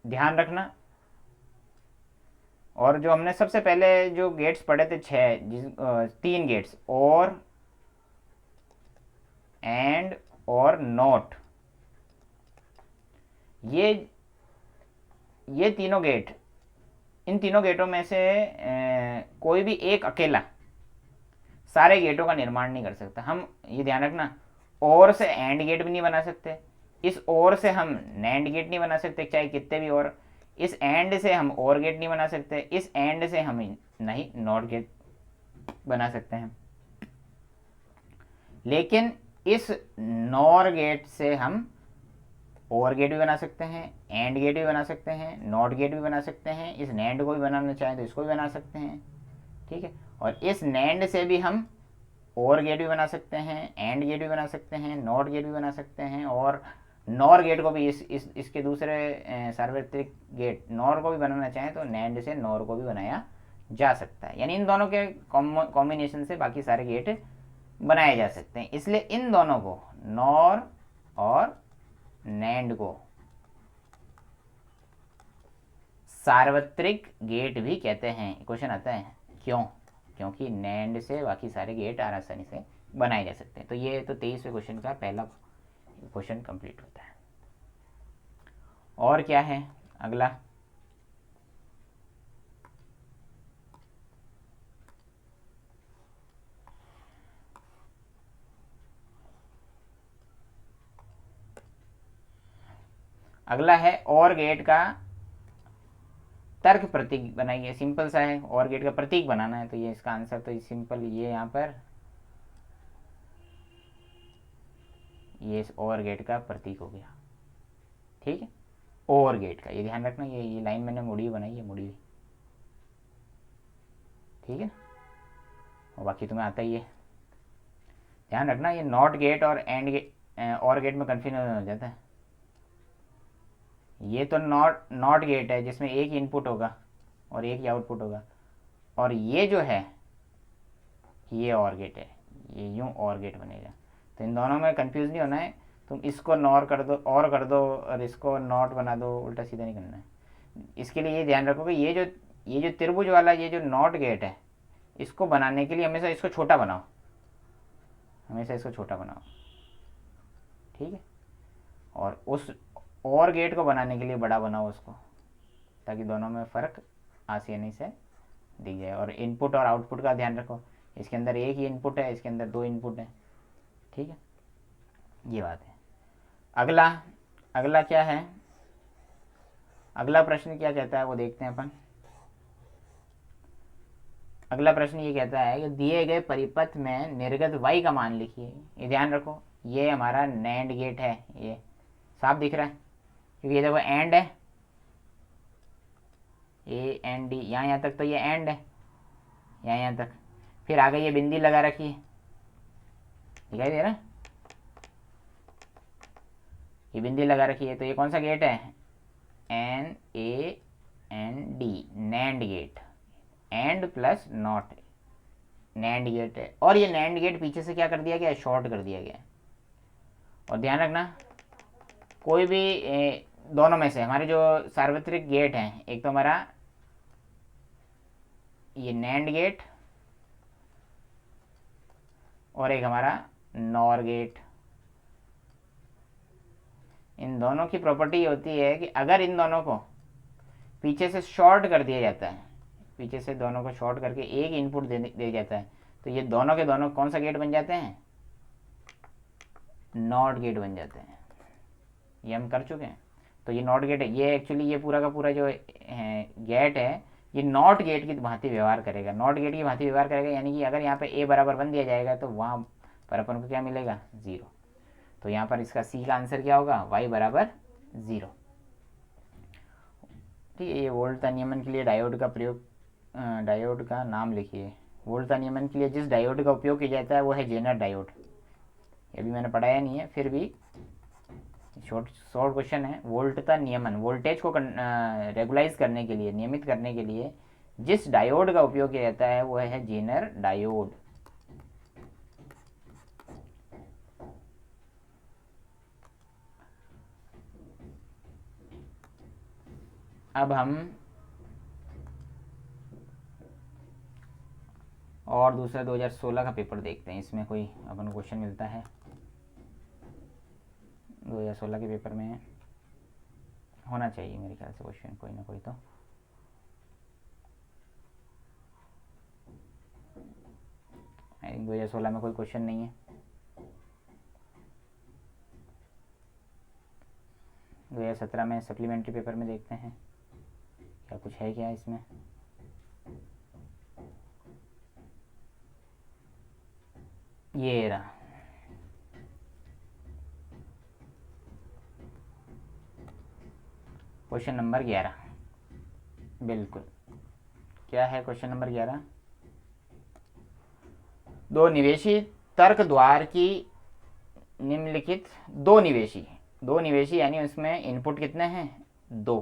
ध्यान रखना। और जो हमने सबसे पहले जो गेट्स पढ़े थे 3 गेट्स, और, एंड और नॉट, ये तीनों गेट, इन तीनों गेटों में से कोई भी एक अकेला सारे गेटों का निर्माण नहीं कर सकता। हम ये ध्यान रखना, और से एंड गेट भी नहीं बना सकते, इस और से हम नैंड गेट नहीं बना सकते चाहे कितने भी, और इस एंड से हम और गेट नहीं बना सकते, इस एंड से हम नहीं नॉट गेट बना सकते हैं। लेकिन इस नॉर गेट से हम और गेट भी बना सकते हैं, एंड गेट भी बना सकते हैं, नॉट गेट भी बना सकते हैं, इस नैंड को भी बनाना चाहें तो इसको भी बना सकते हैं। ठीक है, और इस नैंड से भी हम और गेट भी बना सकते हैं, एंड गेट भी बना सकते हैं, नॉट गेट भी बना सकते हैं, और नॉर गेट को भी इसके दूसरे सार्वत्रिक गेट नॉर को भी बनाना चाहें तो नैंड से नॉर को भी बनाया जा सकता है। यानी इन दोनों के कॉम्बिनेशन से बाकी सारे गेट बनाए जा सकते हैं। इसलिए इन दोनों को, नॉर और नैंड को, सार्वत्रिक गेट भी कहते हैं। क्वेश्चन आता है क्यों? क्योंकि नैंड से बाकी सारे गेट आसानी से बनाए जा सकते हैं। तो ये तो 23वें क्वेश्चन का पहला क्वेश्चन कंप्लीट होता है। और क्या है अगला? अगला है और गेट का तर्क प्रतीक बनाइए। सिंपल सा है, और गेट का प्रतीक बनाना है। तो ये इसका आंसर तो सिंपल, ये यहाँ पर ये इस और गेट का प्रतीक हो गया। ठीक है, और गेट का, ये ध्यान रखना, ये लाइन मैंने मुड़ी बनाई है, मुड़ी हुई। ठीक है, और बाकी तुम्हें आता ही है। ध्यान रखना, ये नॉट गेट और एंड गेट और गेट में कन्फ्यूजन हो जाता है। ये तो नॉट गेट है जिसमें एक ही इनपुट होगा और एक ही आउटपुट होगा, और ये जो है ये और गेट है, ये यूं और गेट बनेगा। तो इन दोनों में कंफ्यूज नहीं होना है। तुम इसको नॉर कर दो, और कर दो, और इसको नॉट बना दो, उल्टा सीधा नहीं करना है। इसके लिए ये ध्यान रखो कि ये जो त्रिभुज वाला ये जो नॉट गेट है, इसको बनाने के लिए हमेशा इसको छोटा बनाओ, हमेशा इसको छोटा बनाओ। ठीक है, और उस और गेट को बनाने के लिए बड़ा बनाओ उसको, ताकि दोनों में फ़र्क आसानी से दिख जाए। और इनपुट और आउटपुट का ध्यान रखो, इसके अंदर एक ही इनपुट है, इसके अंदर 2 इनपुट है। ठीक है, ये बात है। अगला क्या है? अगला प्रश्न क्या कहता है वो देखते हैं अपन। अगला प्रश्न ये कहता है कि दिए गए परिपथ में निर्गत y का मान लिखिए। ये ध्यान रखो, ये हमारा नैंड गेट है, ये साफ दिख रहा है क्योंकि ये देखो एंड है, ए एन डी, यहाँ तक तो ये एंड है, यहाँ तक। फिर आगे ये बिंदी लगा रखी है, दिखाई दे रहा है, ये बिंदी लगा रखी है। तो ये कौन सा गेट है? N A N D, NAND gate. AND plus NOT, NAND gate है। और ये नैंड गेट पीछे से क्या कर दिया गया है? शॉर्ट कर दिया गया है। और ध्यान रखना, कोई भी दोनों में से हमारे जो सार्वत्रिक गेट हैं, एक तो हमारा ये नैंड गेट और एक हमारा नॉर गेट, इन दोनों की प्रॉपर्टी होती है कि अगर इन दोनों को पीछे से शॉर्ट कर दिया जाता है, पीछे से दोनों को शॉर्ट करके एक इनपुट दे जाता है, तो ये दोनों के दोनों कौन सा गेट बन जाते हैं? नॉट गेट बन जाते हैं। ये हम कर चुके हैं। तो ये नॉट गेट है, ये एक्चुअली ये पूरा का पूरा जो गेट है ये नॉट गेट की भांति व्यवहार करेगा, नॉट गेट की भांति व्यवहार करेगा। यानी कि अगर यहाँ पे ए बराबर 1 दिया जाएगा तो वहाँ पर अपन को क्या मिलेगा? 0। तो यहाँ पर इसका सी का आंसर क्या होगा? y बराबर 0। ठीक है, ये वोल्टा नियमन के लिए डायोड का प्रयोग, डायोड का नाम लिखिए। वोल्टा नियमन के लिए जिस डायोड का उपयोग किया जाता है वो है जेनर डायोड। ये भी मैंने पढ़ाया नहीं है, फिर भी शॉर्ट क्वेश्चन है। वोल्टता नियमन, वोल्टेज को रेगुलाइज करने के लिए, नियमित करने के लिए जिस डायोड का उपयोग किया जाता है वो है जेनर डायोड। अब हम और दूसरा 2016 का पेपर देखते हैं, इसमें कोई अपन क्वेश्चन मिलता है। 2016 के पेपर में होना चाहिए मेरे ख्याल से क्वेश्चन कोई ना कोई। तो 2016 में कोई क्वेश्चन नहीं है। 2017 में सप्लीमेंट्री पेपर में देखते हैं क्या कुछ है क्या इसमें। ये रहा, क्वेश्चन नंबर 11। बिल्कुल, क्या है क्वेश्चन नंबर 11? दो निवेशी तर्क द्वार की निम्नलिखित, दो निवेशी यानी उसमें इनपुट कितने हैं? 2।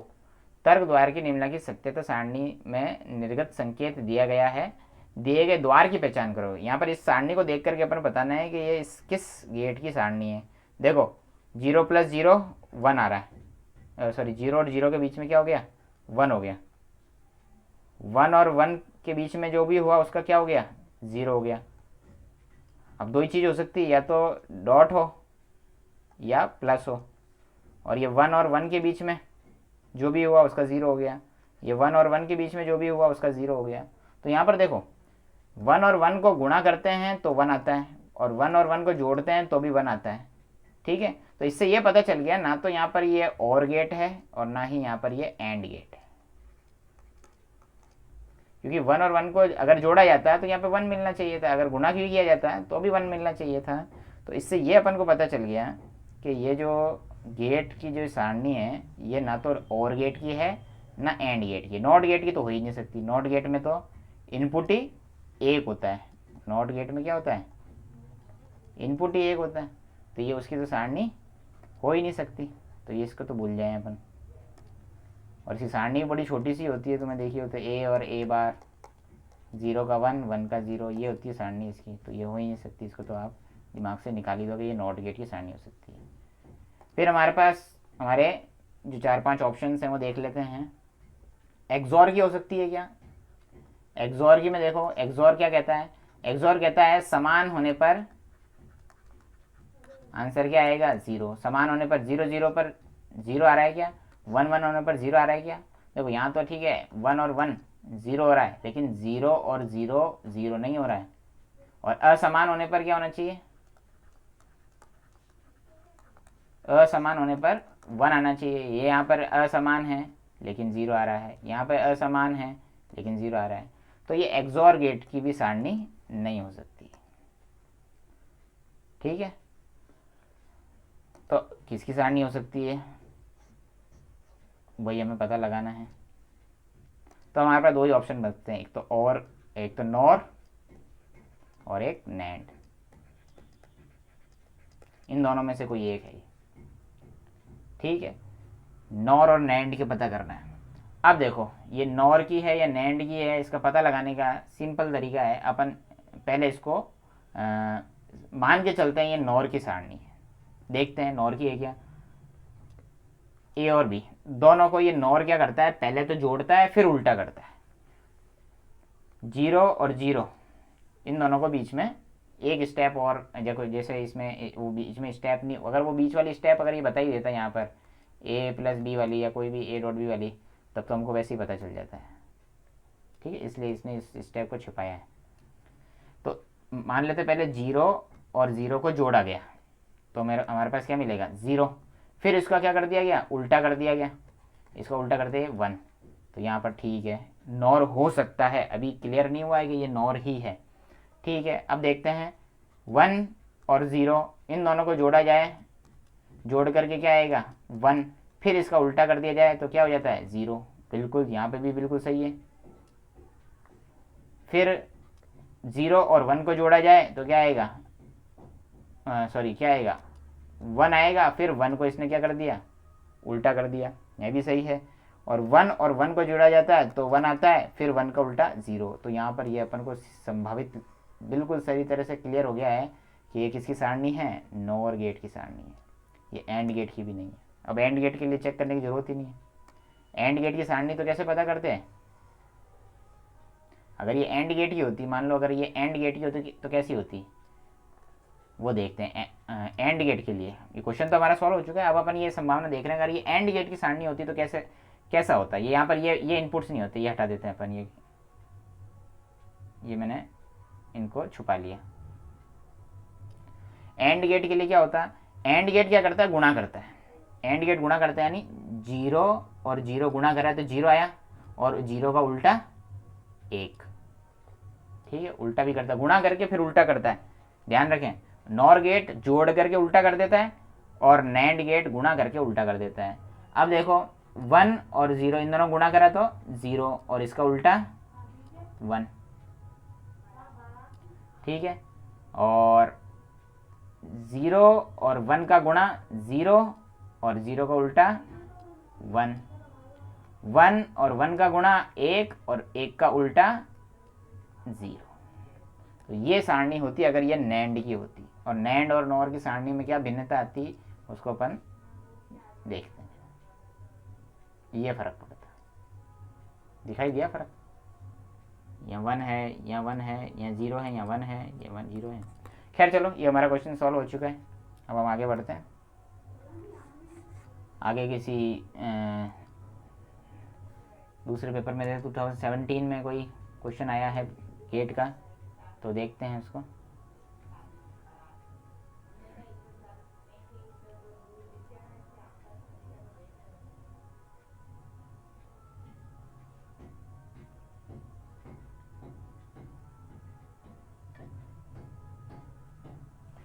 तर्क द्वार की निम्नलिखित सत्यता सारणी में निर्गत संकेत दिया गया है, दिए गए द्वार की पहचान करो। यहाँ पर इस सारणी को देख करके अपन बताना है कि ये किस गेट की सारणी है। देखो 0 + 0 1 आ रहा है, सॉरी 0 और 0 के बीच में क्या हो गया? 1 हो गया। 1 और 1 के बीच में जो भी हुआ उसका क्या हो गया? 0 हो गया। अब दो ही चीज़ हो सकती है, या तो डॉट हो या प्लस हो। और ये 1 और 1 के बीच में जो भी हुआ उसका 0 हो गया, ये 1 और 1 के बीच में जो भी हुआ उसका 0 हो गया। तो यहाँ पर देखो 1 और 1 को गुणा करते हैं तो 1 आता है, और 1 और 1 को जोड़ते हैं तो भी 1 आता है। ठीक है, तो इससे ये पता चल गया ना तो यहाँ पर ये और गेट है और ना ही यहाँ पर ये एंड गेट है, क्योंकि 1 और 1 को अगर जोड़ा जाता है तो यहाँ पे 1 मिलना चाहिए था, अगर गुणा भी किया जाता है तो भी 1 मिलना चाहिए था। तो इससे ये अपन को पता चल गया कि ये जो गेट की जो सारणी है ये ना तो और गेट की है ना एंड गेट की। नॉट गेट की तो हो ही नहीं सकती, नॉट गेट में तो इनपुट ही एक होता है। नॉट गेट में क्या होता है? इनपुट ही एक होता है, तो ये उसकी तो सारणी हो ही नहीं सकती। तो ये इसको तो भूल जाए अपन। और इसकी सारणी बड़ी छोटी सी होती है, तो मैं देखी होता है ए और ए बार, 0 का 1 1 का 0, ये होती है सारणी इसकी। तो ये हो ही नहीं सकती, इसको तो आप दिमाग से निकाल ही दोगे, ये नॉट गेट की सारणी हो सकती है। फिर हमारे पास हमारे जो 4-5 ऑप्शन हैं वो देख लेते हैं। एक्सॉर की हो सकती है क्या? एक्सॉर की में देखो, एक्सॉर क्या कहता है? एक्सॉर कहता है समान होने पर आंसर क्या आएगा? 0। समान होने पर 0 0 पर 0 आ रहा है क्या? 1 1 होने पर 0 आ रहा है क्या? देखो यहाँ तो ठीक है 1 और 1 0 हो रहा है, लेकिन 0 और 0 0 नहीं हो रहा है। और असमान होने पर क्या होना चाहिए? असमान होने पर 1 आना चाहिए। ये यहाँ पर असमान है लेकिन 0 आ रहा है, यहाँ पर असमान है लेकिन 0 आ रहा है। तो ये एक्सॉर गेट की भी सारणी नहीं हो सकती। ठीक है, तो किसकी सारणी हो सकती है वही हमें पता लगाना है। तो हमारे पास दो ही ऑप्शन बचते हैं, एक तो नॉर और एक नैंड। इन दोनों में से कोई एक है। ठीक है, नॉर और नैंड के पता करना है। अब देखो ये नॉर की है या नैंड की है, इसका पता लगाने का सिंपल तरीका है, अपन पहले इसको मान के चलते हैं ये नॉर की सारणी है। देखते हैं नॉर की है क्या। ए और बी दोनों को ये नॉर क्या करता है, पहले तो जोड़ता है फिर उल्टा करता है। 0 और 0 इन दोनों को बीच में एक स्टेप और देखो, जैसे इसमें वो बीच में स्टेप नहीं, अगर वो बीच वाली स्टेप अगर ये बता ही देता है यहाँ पर a+b वाली या कोई भी a.b वाली, तब तो हमको वैसे ही पता चल जाता है। ठीक है, इसलिए इसने इस स्टेप को छिपाया है। तो मान लेते पहले 0 और 0 को जोड़ा गया, तो हमारे पास क्या मिलेगा 0। फिर इसका क्या कर दिया गया, उल्टा कर दिया गया, इसको उल्टा करते 1। तो यहाँ पर ठीक है नॉर हो सकता है, अभी क्लियर नहीं हुआ है कि ये नॉर ही है। ठीक है, अब देखते हैं 1 और 0 इन दोनों को जोड़ा जाए, जोड़ करके क्या आएगा 1, फिर इसका उल्टा कर दिया जाए तो क्या हो जाता है 0। बिल्कुल, यहाँ पे भी बिल्कुल सही है। फिर 0 और 1 को जोड़ा जाए तो क्या आएगा, क्या आएगा 1 आएगा, फिर 1 को इसने क्या कर दिया उल्टा कर दिया, यह भी सही है। और 1 और 1 को जोड़ा जाता है तो 1 आता है, फिर 1 का उल्टा 0। तो यहाँ पर ये अपन को संभावित बिल्कुल सही तरह से क्लियर हो गया है कि ये किसकी सारणी है, नॉर गेट की सारणी है, ये एंड गेट की भी नहीं है। अब एंड गेट के लिए चेक करने की जरूरत ही नहीं है। एंड गेट की सारणी तो कैसे पता करते हैं, अगर ये एंड गेट की होती, मान लो अगर ये एंड गेट की होती तो कैसी होती वो देखते हैं। एंड गेट के लिए ये क्वेश्चन तो हमारा सॉल्व हो चुका है, अब अपन ये संभावना देख रहे हैं अगर ये एंड गेट की सारणी होती तो कैसा होता है। ये यहाँ पर ये इनपुट्स नहीं होते, ये हटा देते हैं अपन, ये मैंने इनको छुपा लिया। एंड गेट के लिए क्या होता है, एंड गेट क्या करता है, गुणा करता है। एंड गेट गुणा करता है, यानी 0 और 0 गुणा करा तो 0 आया, और 0 का उल्टा 1। ठीक है, उल्टा भी करता है, गुणा करके फिर उल्टा करता है। ध्यान रखें, नॉर गेट जोड़ करके उल्टा कर देता है और नैंड गेट गुणा करके उल्टा कर देता है। अब देखो 1 और 0 इन दोनों गुणा करा तो 0 और इसका उल्टा 1। ठीक है, और 0 और 1 का गुणा 0 और 0 का उल्टा 1। 1 और 1 का गुणा 1 और 1 का उल्टा 0। तो ये सारणी होती अगर ये नैंड की होती। और नैंड और नॉर की सारणी में क्या भिन्नता आती उसको अपन देखते हैं, ये फर्क पड़ता। दिखाई दिया फर्क, यहाँ 1 है, यहाँ 1 है, यहाँ 0 है, यहाँ 1 है, यहाँ 1 0 है। खैर चलो, ये हमारा क्वेश्चन सॉल्व हो चुका है। अब हम आगे बढ़ते हैं। आगे किसी दूसरे पेपर में 2017 में कोई क्वेश्चन आया है गेट का, तो देखते हैं उसको।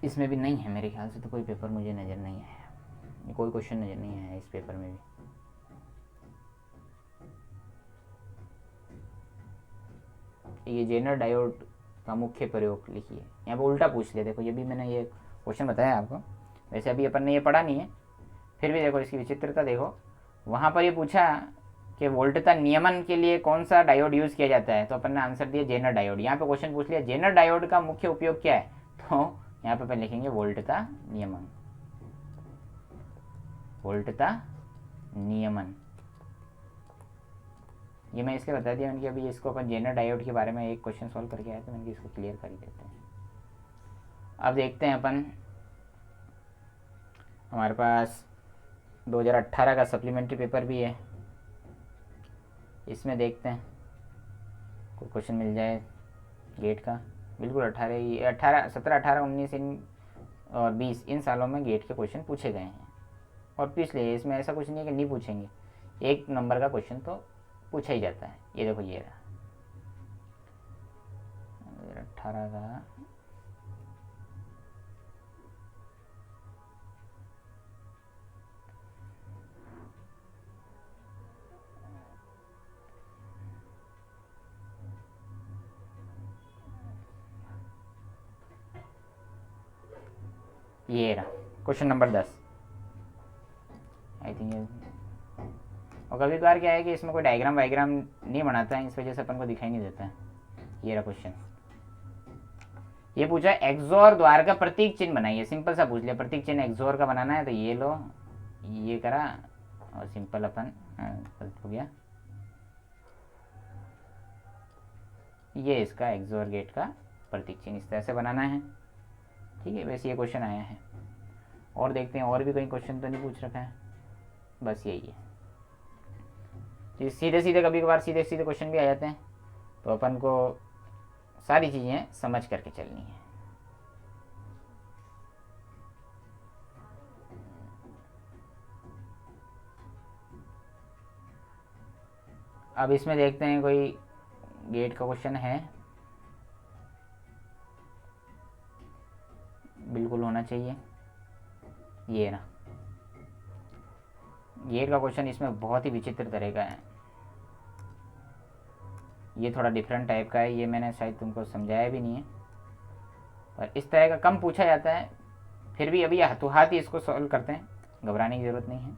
इसमें भी नहीं है मेरे ख्याल से, तो कोई पेपर मुझे नज़र नहीं आया, कोई क्वेश्चन नज़र नहीं आया इस पेपर में भी। ये जेनर डायोड का मुख्य प्रयोग लिखिए, यहाँ पे उल्टा पूछ लिया। देखो ये भी मैंने ये क्वेश्चन बताया आपको, वैसे अभी अपन ने ये पढ़ा नहीं है, फिर भी देखो इसकी विचित्रता देखो। वहाँ पर ये पूछा कि वोल्टता नियमन के लिए कौन सा डायोड यूज़ किया जाता है, तो अपन ने आंसर दिया जेनर डायोड। यहाँ पे क्वेश्चन पूछ लिया जेनर डायोड का मुख्य उपयोग क्या है, तो यहाँ पे अपन लिखेंगे वोल्टता नियमन। वोल्टता नियमन ये मैं इसलिए बता दिया मैंने कि अभी इसको अपन जेनर डायोड के बारे में एक क्वेश्चन सॉल्व करके आए तो मैंने इसको क्लियर कर ही देते हैं। अब देखते हैं अपन, हमारे पास 2018 का सप्लीमेंट्री पेपर भी है, इसमें देखते हैं कोई क्वेश्चन मिल जाए गेट का। बिल्कुल 17, 18, 19 और 20 इन सालों में गेट के क्वेश्चन पूछे गए हैं। और पिछले इसमें ऐसा कुछ नहीं है कि नहीं पूछेंगे, 1 नंबर का क्वेश्चन तो पूछा ही जाता है। ये देखो ये रहा, 18 का ये रहा क्वेश्चन नंबर 10। आई थिंक और कभी कभार क्या है कि इसमें कोई डायग्राम वायग्राम नहीं बनाता है, इस वजह से अपन को दिखाई नहीं देता है। ये रहा क्वेश्चन। ये पूछा एक्सोर द्वार का प्रतीक चिन्ह बनाइए। सिंपल सा पूछ लिया, प्रतीक चिन्ह एक्सोर का बनाना है तो ये लो, ये करा और सिंपल अपन हो गया। ये इसका एक्सोर गेट का प्रतीक चिन्ह इस तरह से बनाना है। ठीक है, वैसे ये क्वेश्चन आया है। और देखते हैं और भी कोई क्वेश्चन तो नहीं पूछ रखा है, बस यही है। सीधे सीधे कभी कभार सीधे सीधे क्वेश्चन भी आ जाते हैं, तो अपन को सारी चीज़ें समझ करके चलनी है। अब इसमें देखते हैं कोई गेट का क्वेश्चन है, बिल्कुल होना चाहिए। ये ना गेट का क्वेश्चन इसमें बहुत ही विचित्र तरह का है, ये थोड़ा डिफरेंट टाइप का है। ये मैंने शायद तुमको समझाया भी नहीं है, पर इस तरह का कम पूछा जाता है। फिर भी अभी हाथों हाथ ही इसको सॉल्व करते हैं, घबराने की ज़रूरत नहीं है।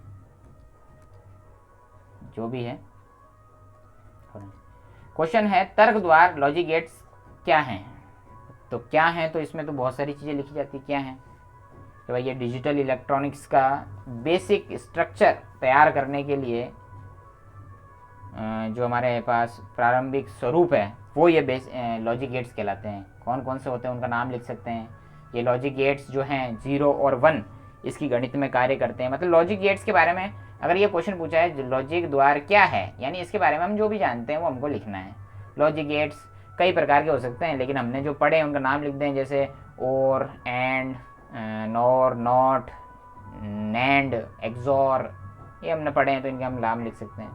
जो भी है क्वेश्चन है तर्क द्वार लॉजिक गेट्स क्या हैं। तो क्या हैं, तो इसमें तो बहुत सारी चीज़ें लिखी जाती क्या हैं। तो भाई ये डिजिटल इलेक्ट्रॉनिक्स का बेसिक स्ट्रक्चर तैयार करने के लिए जो हमारे पास प्रारंभिक स्वरूप है वो ये लॉजिक गेट्स कहलाते हैं। कौन कौन से होते हैं उनका नाम लिख सकते हैं। ये लॉजिक गेट्स जो हैं 0 और 1 इसकी गणित में कार्य करते हैं। मतलब लॉजिक गेट्स के बारे में अगर ये क्वेश्चन पूछा है लॉजिक द्वार क्या है, यानी इसके बारे में हम जो भी जानते हैं वो हमको लिखना है। लॉजिक गेट्स कई प्रकार के हो सकते हैं, लेकिन हमने जो पढ़े हैं उनका नाम लिख दें, जैसे और, AND, NOR, NOT, NAND, XOR, ये हमने पढ़े हैं तो इनके हम नाम लिख सकते हैं।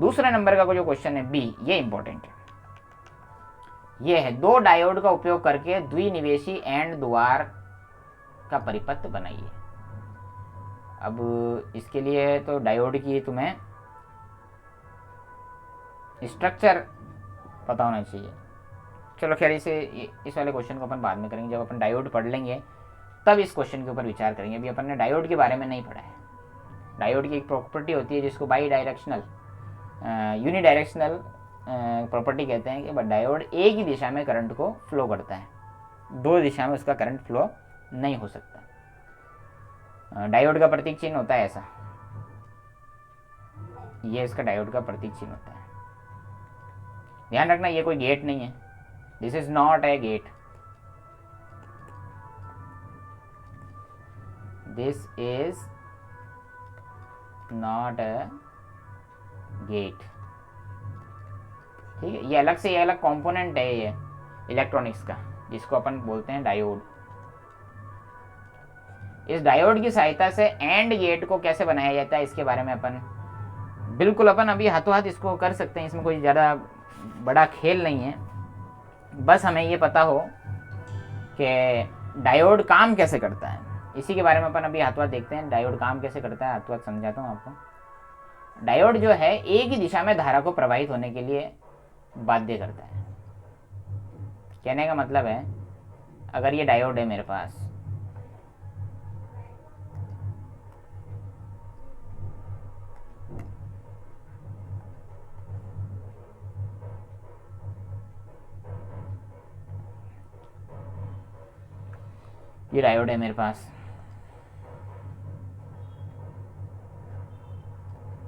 दूसरा नंबर का जो क्वेश्चन है बी, ये इंपॉर्टेंट है। ये है दो डायोड का उपयोग करके द्विनिवेशी एंड द्वार का परिपथ बनाइए। अब इसके लिए तो डायोड की तुम्हें स्ट्रक्चर पता होना चाहिए। चलो खैर इस वाले क्वेश्चन को अपन बाद में करेंगे, जब अपन डायोड पढ़ लेंगे तब इस क्वेश्चन के ऊपर विचार करेंगे। अभी अपन ने डायोड के बारे में नहीं पढ़ा है। डायोड की एक प्रॉपर्टी होती है जिसको बाई डायरेक्शनल यूनिडायरेक्शनल प्रॉपर्टी कहते हैं कि डायोड एक ही दिशा में करंट को फ्लो करता है, दो दिशा में उसका करंट फ्लो नहीं हो सकता। डायोड का प्रतीक चिन्ह होता है ऐसा, ये इसका डायोड का प्रतीक चिन्ह होता है। ध्यान रखना ये कोई गेट नहीं है, this is not a gate, this is not a gate. ठीक है, ये अलग से, ये अलग कंपोनेंट है ये इलेक्ट्रॉनिक्स का, जिसको अपन बोलते हैं डायोड। इस डायोड की सहायता से एंड गेट को कैसे बनाया जाता है इसके बारे में अपन बिल्कुल अपन अभी हाथों हाथ इसको कर सकते हैं। इसमें कोई ज़्यादा बड़ा खेल नहीं है, बस हमें ये पता हो कि डायोड काम कैसे करता है, इसी के बारे में अपन अभी हाथों हाथ देखते हैं। डायोड काम कैसे करता है हाथों हाथ समझाता हूँ आपको। डायोड जो है एक ही दिशा में धारा को प्रवाहित होने के लिए बाध्य करता है। कहने का मतलब है अगर ये डायोड है मेरे पास, ये डायोड है मेरे पास,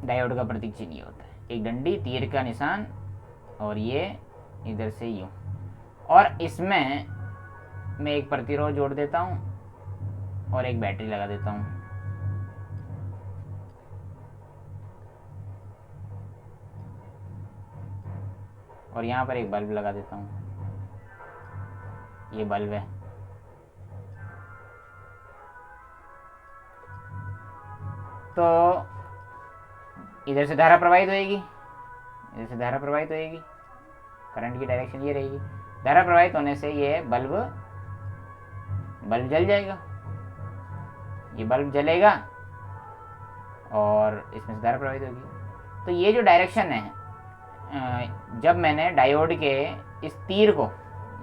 डायोड का प्रतीक चिन्ह ये होता है, एक डंडी, तीर का निशान और ये इधर से यूं, और इसमें मैं एक प्रतिरोध जोड़ देता हूं और एक बैटरी लगा देता हूं। और यहां पर एक बल्ब लगा देता हूं, ये बल्ब है। तो इधर से धारा प्रवाहित होएगी, इधर से धारा प्रवाहित होएगी, करंट की डायरेक्शन ये रहेगी। धारा प्रवाहित होने से ये बल्ब जल जाएगा, ये बल्ब जलेगा और इसमें से धारा प्रवाहित होगी। तो ये जो डायरेक्शन है, जब मैंने डायोड के इस तीर को,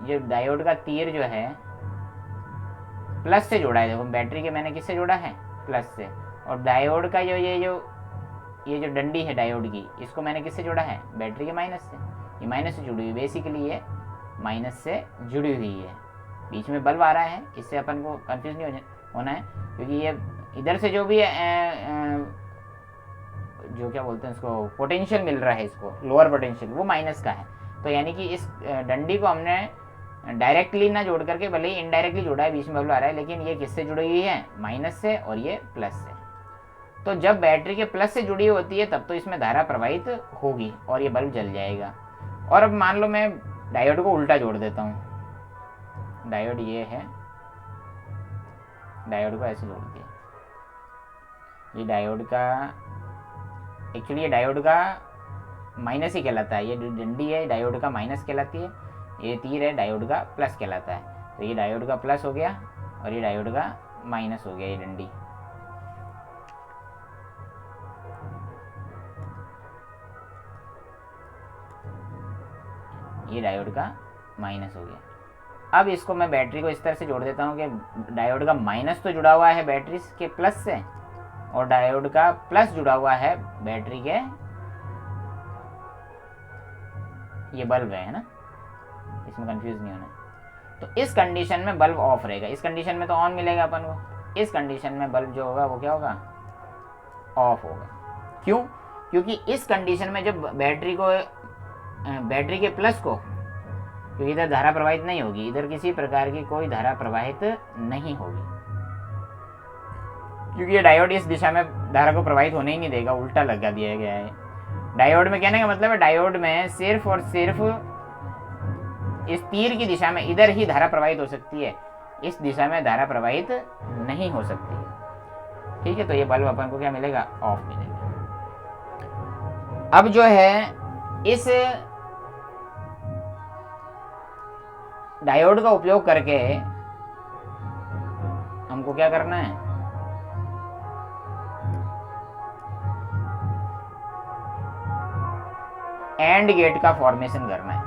जो डायोड का तीर जो है प्लस से जोड़ा है, देखो बैटरी के मैंने किससे जोड़ा है, प्लस से, और डायोड का जो ये जो डंडी है डायोड की, इसको मैंने किससे जोड़ा है, बैटरी के माइनस से। ये माइनस से जुड़ी हुई, बेसिकली ये माइनस से जुड़ी हुई है। बीच में बल्ब आ रहा है, इससे अपन को कंफ्यूज नहीं होना है, क्योंकि ये इधर से जो भी जो क्या बोलते हैं इसको, पोटेंशियल मिल रहा है इसको, लोअर पोटेंशियल, वो माइनस का है। तो यानी कि इस डंडी को हमने डायरेक्टली ना जोड़ करके, भले ही इनडायरेक्टली जोड़ा है, बीच में बल्ब आ रहा है, लेकिन ये किससे जुड़ी हुई है, माइनस से, और ये प्लस से। तो जब बैटरी के प्लस से जुड़ी होती है तब तो इसमें धारा प्रवाहित होगी और ये बल्ब जल जाएगा। और अब मान लो मैं डायोड को उल्टा जोड़ देता हूँ, डायोड ये है, डायोड को ऐसे जोड़ दिया, ये डायोड का, एक्चुअली ये डायोड का माइनस ही कहलाता है, ये डंडी है डायोड का माइनस कहलाती है, ये तीर है डायोड का प्लस कहलाता है। तो ये डायोड का प्लस हो गया और ये डायोड का माइनस हो गया, ये डंडी। ये डायोड का माइनस हो गया। अब इसको मैं बैटरी को इस तरह से जोड़ देता हूँ कि डायोड का माइनस तो जुड़ा हुआ है बैटरी के प्लस से, और डायोड का प्लस जुड़ा हुआ है बैटरी के, ये बल्ब है ना, इसमें कंफ्यूज नहीं होना। तो इस कंडीशन में बल्ब ऑफ रहेगा, इस कंडीशन में तो ऑन मिलेगा अपन को, इस कंडीशन में बल्ब जो होगा वो क्या होगा, ऑफ होगा। क्यों? क्योंकि इस कंडीशन में जब बैटरी के प्लस को, क्योंकि इधर धारा प्रवाहित नहीं होगी, इधर किसी प्रकार की कोई धारा प्रवाहित नहीं होगी, क्योंकि ये डायोड इस दिशा में धारा को प्रवाहित होने ही नहीं देगा, उल्टा लगा दिया गया है। डायोड में कहने का मतलब है, डायोड में सिर्फ और सिर्फ इस तीर की दिशा में इधर ही धारा प्रवाहित हो सकती है, इस दिशा में धारा प्रवाहित नहीं हो सकती है। ठीक है, तो ये बल्ब अपन को क्या मिलेगा, ऑफ मिलेगा। अब जो है इस डायोड का उपयोग करके हमको क्या करना है, एंड गेट का फॉर्मेशन करना है,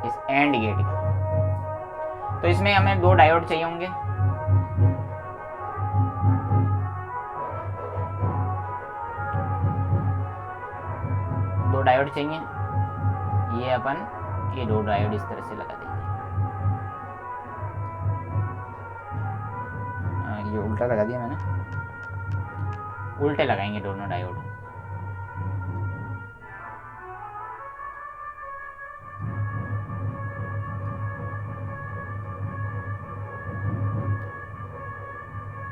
इस एंड गेट का। तो इसमें हमें 2 डायोड चाहिए होंगे, डायोड चाहिए, ये अपन ये 2 डायोड इस तरह से लगा देंगे। ये उल्टा लगा दिया मैंने, उल्टे लगाएंगे दोनों डायोड।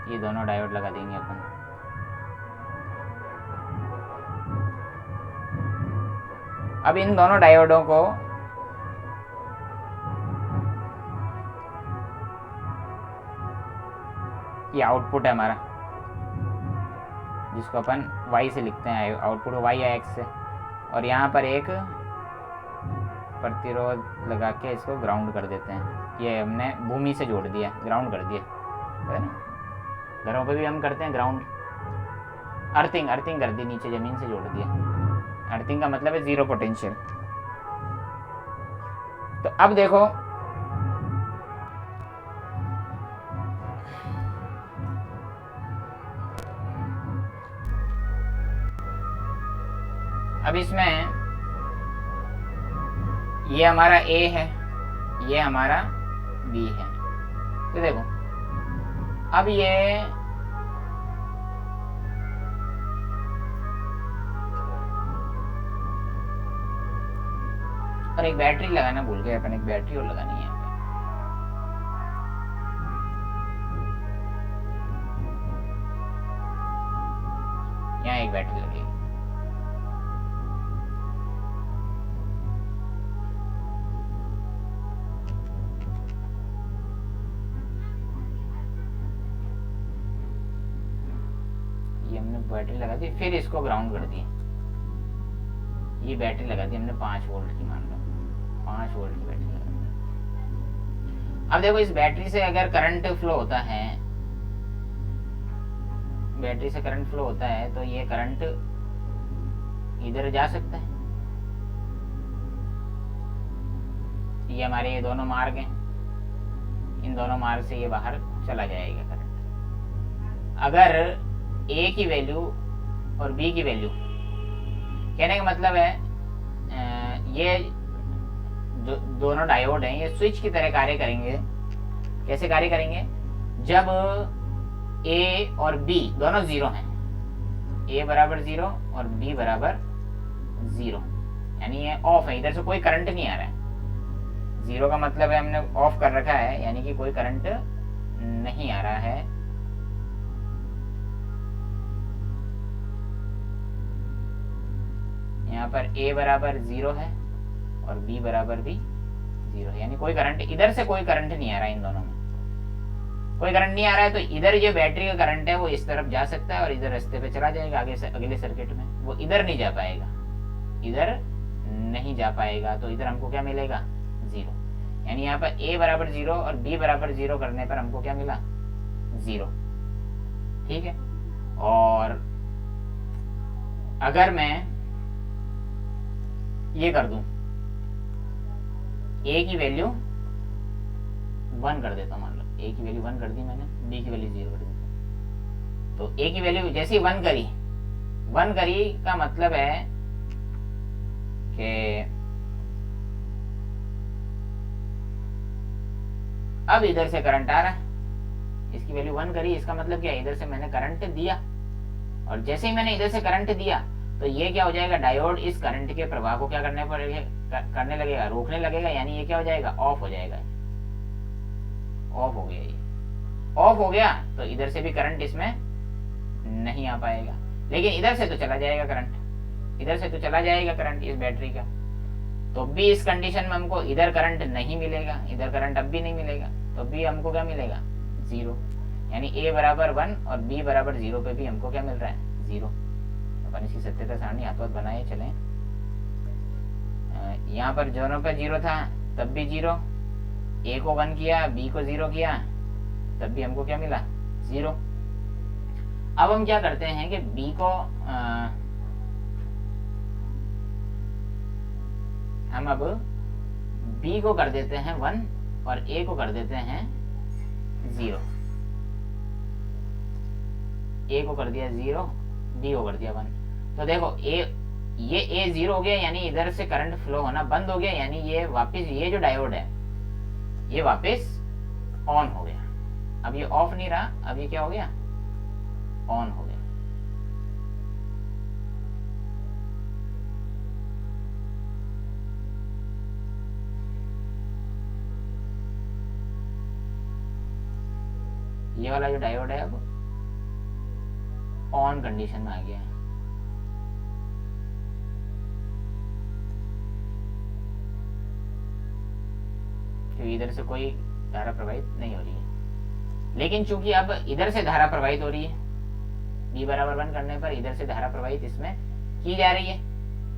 ये दोनों डायोड लगा देंगे अपन। अब इन दोनों डायोडों को ये आउटपुट है हमारा, जिसको अपन y से लिखते हैं, आउटपुट y या x से, और यहाँ पर एक प्रतिरोध लगा के इसको ग्राउंड कर देते हैं। ये हमने भूमि से जोड़ दिया, ग्राउंड कर दिया, है ना। घरों पे भी हम करते हैं ग्राउंड, अर्थिंग कर दी, नीचे ज़मीन से जोड़ दिया। अर्थिंग का मतलब है 0 पोटेंशियल। तो अब देखो, अब इसमें ये हमारा A है, ये हमारा B है। तो देखो अब ये और एक बैटरी लगाना भूल गए अपन, एक बैटरी और लगानी है। यहाँ एक बैटरी लगेगी। ये हमने बैटरी लगा दी, फिर इसको ग्राउंड कर दिया। ये बैटरी लगा दी हमने 5 वोल्ट की, मान लो 5 वोल्ट की बैटरी लगा दी। अब देखो इस बैटरी से अगर करंट फ्लो होता है, बैटरी से करंट फ्लो होता है तो ये करंट इधर जा सकता है। ये हमारे ये दोनों मार्ग हैं, इन दोनों मार्ग से ये बाहर चला जाएगा करंट। अगर ए की वैल्यू और बी की वैल्यू, कहने का मतलब है ये जो दोनों डायोड हैं ये स्विच की तरह कार्य करेंगे। कैसे कार्य करेंगे? जब ए और बी दोनों जीरो हैं, ए बराबर जीरो और बी बराबर जीरो, यानी ये ऑफ है, इधर से कोई करंट नहीं आ रहा है। जीरो का मतलब है हमने ऑफ कर रखा है, यानी कि कोई करंट नहीं आ रहा है। यहाँ पर ए बराबर जीरो है और बी बराबर भी जीरो है, यानी कोई करंट, इधर से कोई करंट नहीं आ रहा है। इन दोनों में कोई करंट नहीं आ रहा है तो इधर जो बैटरी का करंट है वो इस तरफ जा सकता है और इधर रास्ते पे चला जाएगा आगे से अगले सर्किट में। वो इधर नहीं जा पाएगा, इधर नहीं जा पाएगा, तो इधर हमको क्या मिलेगा? जीरो। यानी यहाँ पर ए बराबर जीरो और बी बराबर जीरो करने पर हमको क्या मिला? जीरो। ठीक है। और अगर मैं ये कर दूं, ए की वैल्यू 1 कर देता हूं, मान लो ए की वैल्यू 1 कर दी मैंने, बी की वैल्यू 0 कर दी, तो ए की वैल्यू जैसे ही 1 करी का मतलब है कि अब इधर से करंट आ रहा है। इसकी वैल्यू 1 करी, इसका मतलब क्या? इधर से मैंने करंट दिया, और जैसे ही मैंने इधर से करंट दिया तो ये क्या हो जाएगा? डायोड इस करंट के प्रवाह को क्या करने लगेगा? रोकने लगेगा, यानी ये क्या हो जाएगा? ऑफ हो जाएगा। ऑफ हो गया, ये ऑफ हो गया तो इधर से भी करंट इसमें नहीं आ पाएगा, लेकिन इधर से तो चला जाएगा करंट, इधर से तो चला जाएगा करंट इस बैटरी का। तो भी इस कंडीशन में हमको इधर करंट नहीं मिलेगा, इधर करंट अब भी नहीं मिलेगा, तो भी हमको क्या मिलेगा? जीरो। यानी ए बराबर 1 और बी बराबर 0 पे भी हमको क्या मिल रहा है? जीरो। अपन इसकी सत्यता सारणी हाथों हाथ बनाए चले। यहाँ पर दोनों पे जीरो था तब भी जीरो, ए को 1 किया, बी को 0 किया, तब भी हमको क्या मिला? जीरो। अब हम क्या करते हैं कि बी को हम अब बी को कर देते हैं 1 और ए को कर देते हैं 0। ए को कर दिया 0, बी को कर दिया 1। तो देखो ये ए 0 हो गया, यानी इधर से करंट फ्लो होना बंद हो गया, यानी ये वापस ये जो डायोड है ये वापस ऑन हो गया। अब ये ऑफ नहीं रहा, अब ये क्या हो गया? ऑन हो गया। ये वाला जो डायोड है अब ऑन कंडीशन में आ गया है। क्योंकि इधर से कोई धारा प्रवाहित नहीं हो रही है, लेकिन चूंकि अब इधर से धारा प्रवाहित हो रही है, बी बराबर 1 करने पर इधर से धारा प्रवाहित इसमें की जा रही है,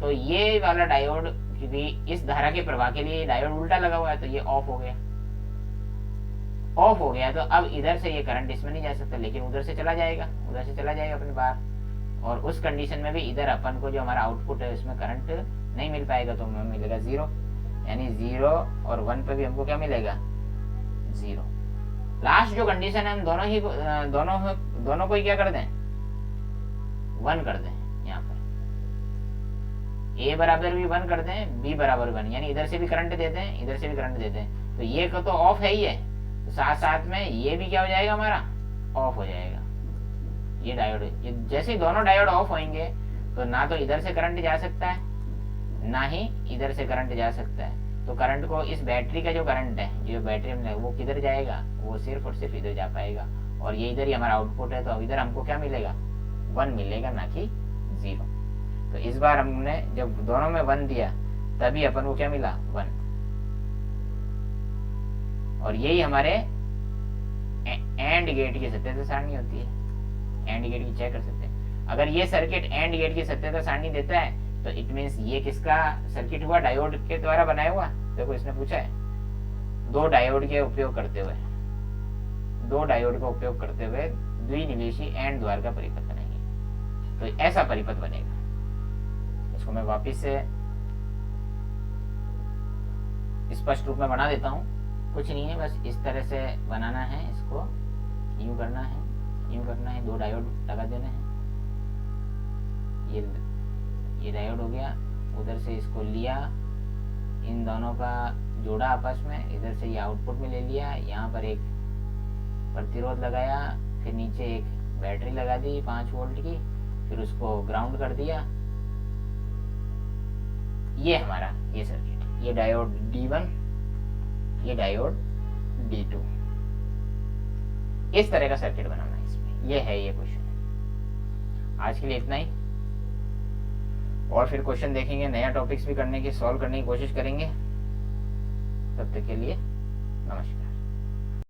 तो ये वाला डायोड, क्योंकि इस धारा के प्रवाह के लिए डायोड उल्टा लगा हुआ है, तो ये ऑफ हो गया। ऑफ हो गया तो अब इधर से ये करंट इसमें नहीं जा सकता, लेकिन उधर से चला जाएगा, उधर से चला जाएगा अपने बाहर। और उस कंडीशन में भी इधर अपन को जो हमारा आउटपुट है उसमें करंट नहीं मिल पाएगा, तो हमें मिलेगा 0। यानी 0 और 1 पे भी हमको क्या मिलेगा? 0। लास्ट जो कंडीशन है हम दोनों को ही क्या कर दें? 1 कर दें। यहाँ पर ए बराबर भी 1 कर दें, बी बराबर 1, यानी इधर से भी करंट देते हैं, इधर से भी करंट देते हैं, तो ये तो ऑफ है ही है, तो साथ साथ में ये भी क्या हो जाएगा? हमारा ऑफ हो जाएगा। ये डायोड, ये जैसे ही दोनों डायोड ऑफ होंगे तो ना तो इधर से करंट जा सकता है ना ही इधर से करंट जा सकता है। तो करंट को, इस बैटरी का जो करंट है, जो बैटरी में वो किधर जाएगा? वो सिर्फ और सिर्फ इधर जा पाएगा, और ये इधर ही हमारा आउटपुट है, तो अब इधर हमको क्या मिलेगा? 1 मिलेगा, ना कि 0। तो इस बार हमने जब दोनों में 1 दिया तभी अपन को क्या मिला? 1। और यही हमारे एंड गेट की सत्यता सारणी होती है। एंड गेट की चेक कर सकते हैं। अगर ये सर्किट एंड गेट की सत्यता सारणी देता है तो इट मींस ये किसका सर्किट हुआ? डायोड के द्वारा बनाया हुआ। देखो इसने पूछा है दो डायोड का उपयोग करते हुए द्विनिवेशी एंड द्वार का परिपथ बनाएंगे। तो ऐसा परिपथ बनेगा। इसको मैं वापस से स्पष्ट रूप में बना देता हूँ। कुछ नहीं है, बस इस तरह से बनाना है। इसको यूं करना है, दो डायोड लगा देने हैं। ये डायोड हो गया, उधर से इसको लिया, इन दोनों का जोड़ा आपस में, इधर से ये आउटपुट में ले लिया, यहाँ पर एक प्रतिरोध लगाया, फिर नीचे एक बैटरी लगा दी 5 वोल्ट की, फिर उसको ग्राउंड कर दिया। ये हमारा ये सर्किट, ये डायोड D1, ये डायोड D2, इस तरह का सर्किट बनाना है इसमें। ये है ये क्वेश्चन। आज के लिए इतना ही, और फिर क्वेश्चन देखेंगे, नया टॉपिक्स भी करने की, सॉल्व करने की कोशिश करेंगे। तब तक के लिए नमस्कार।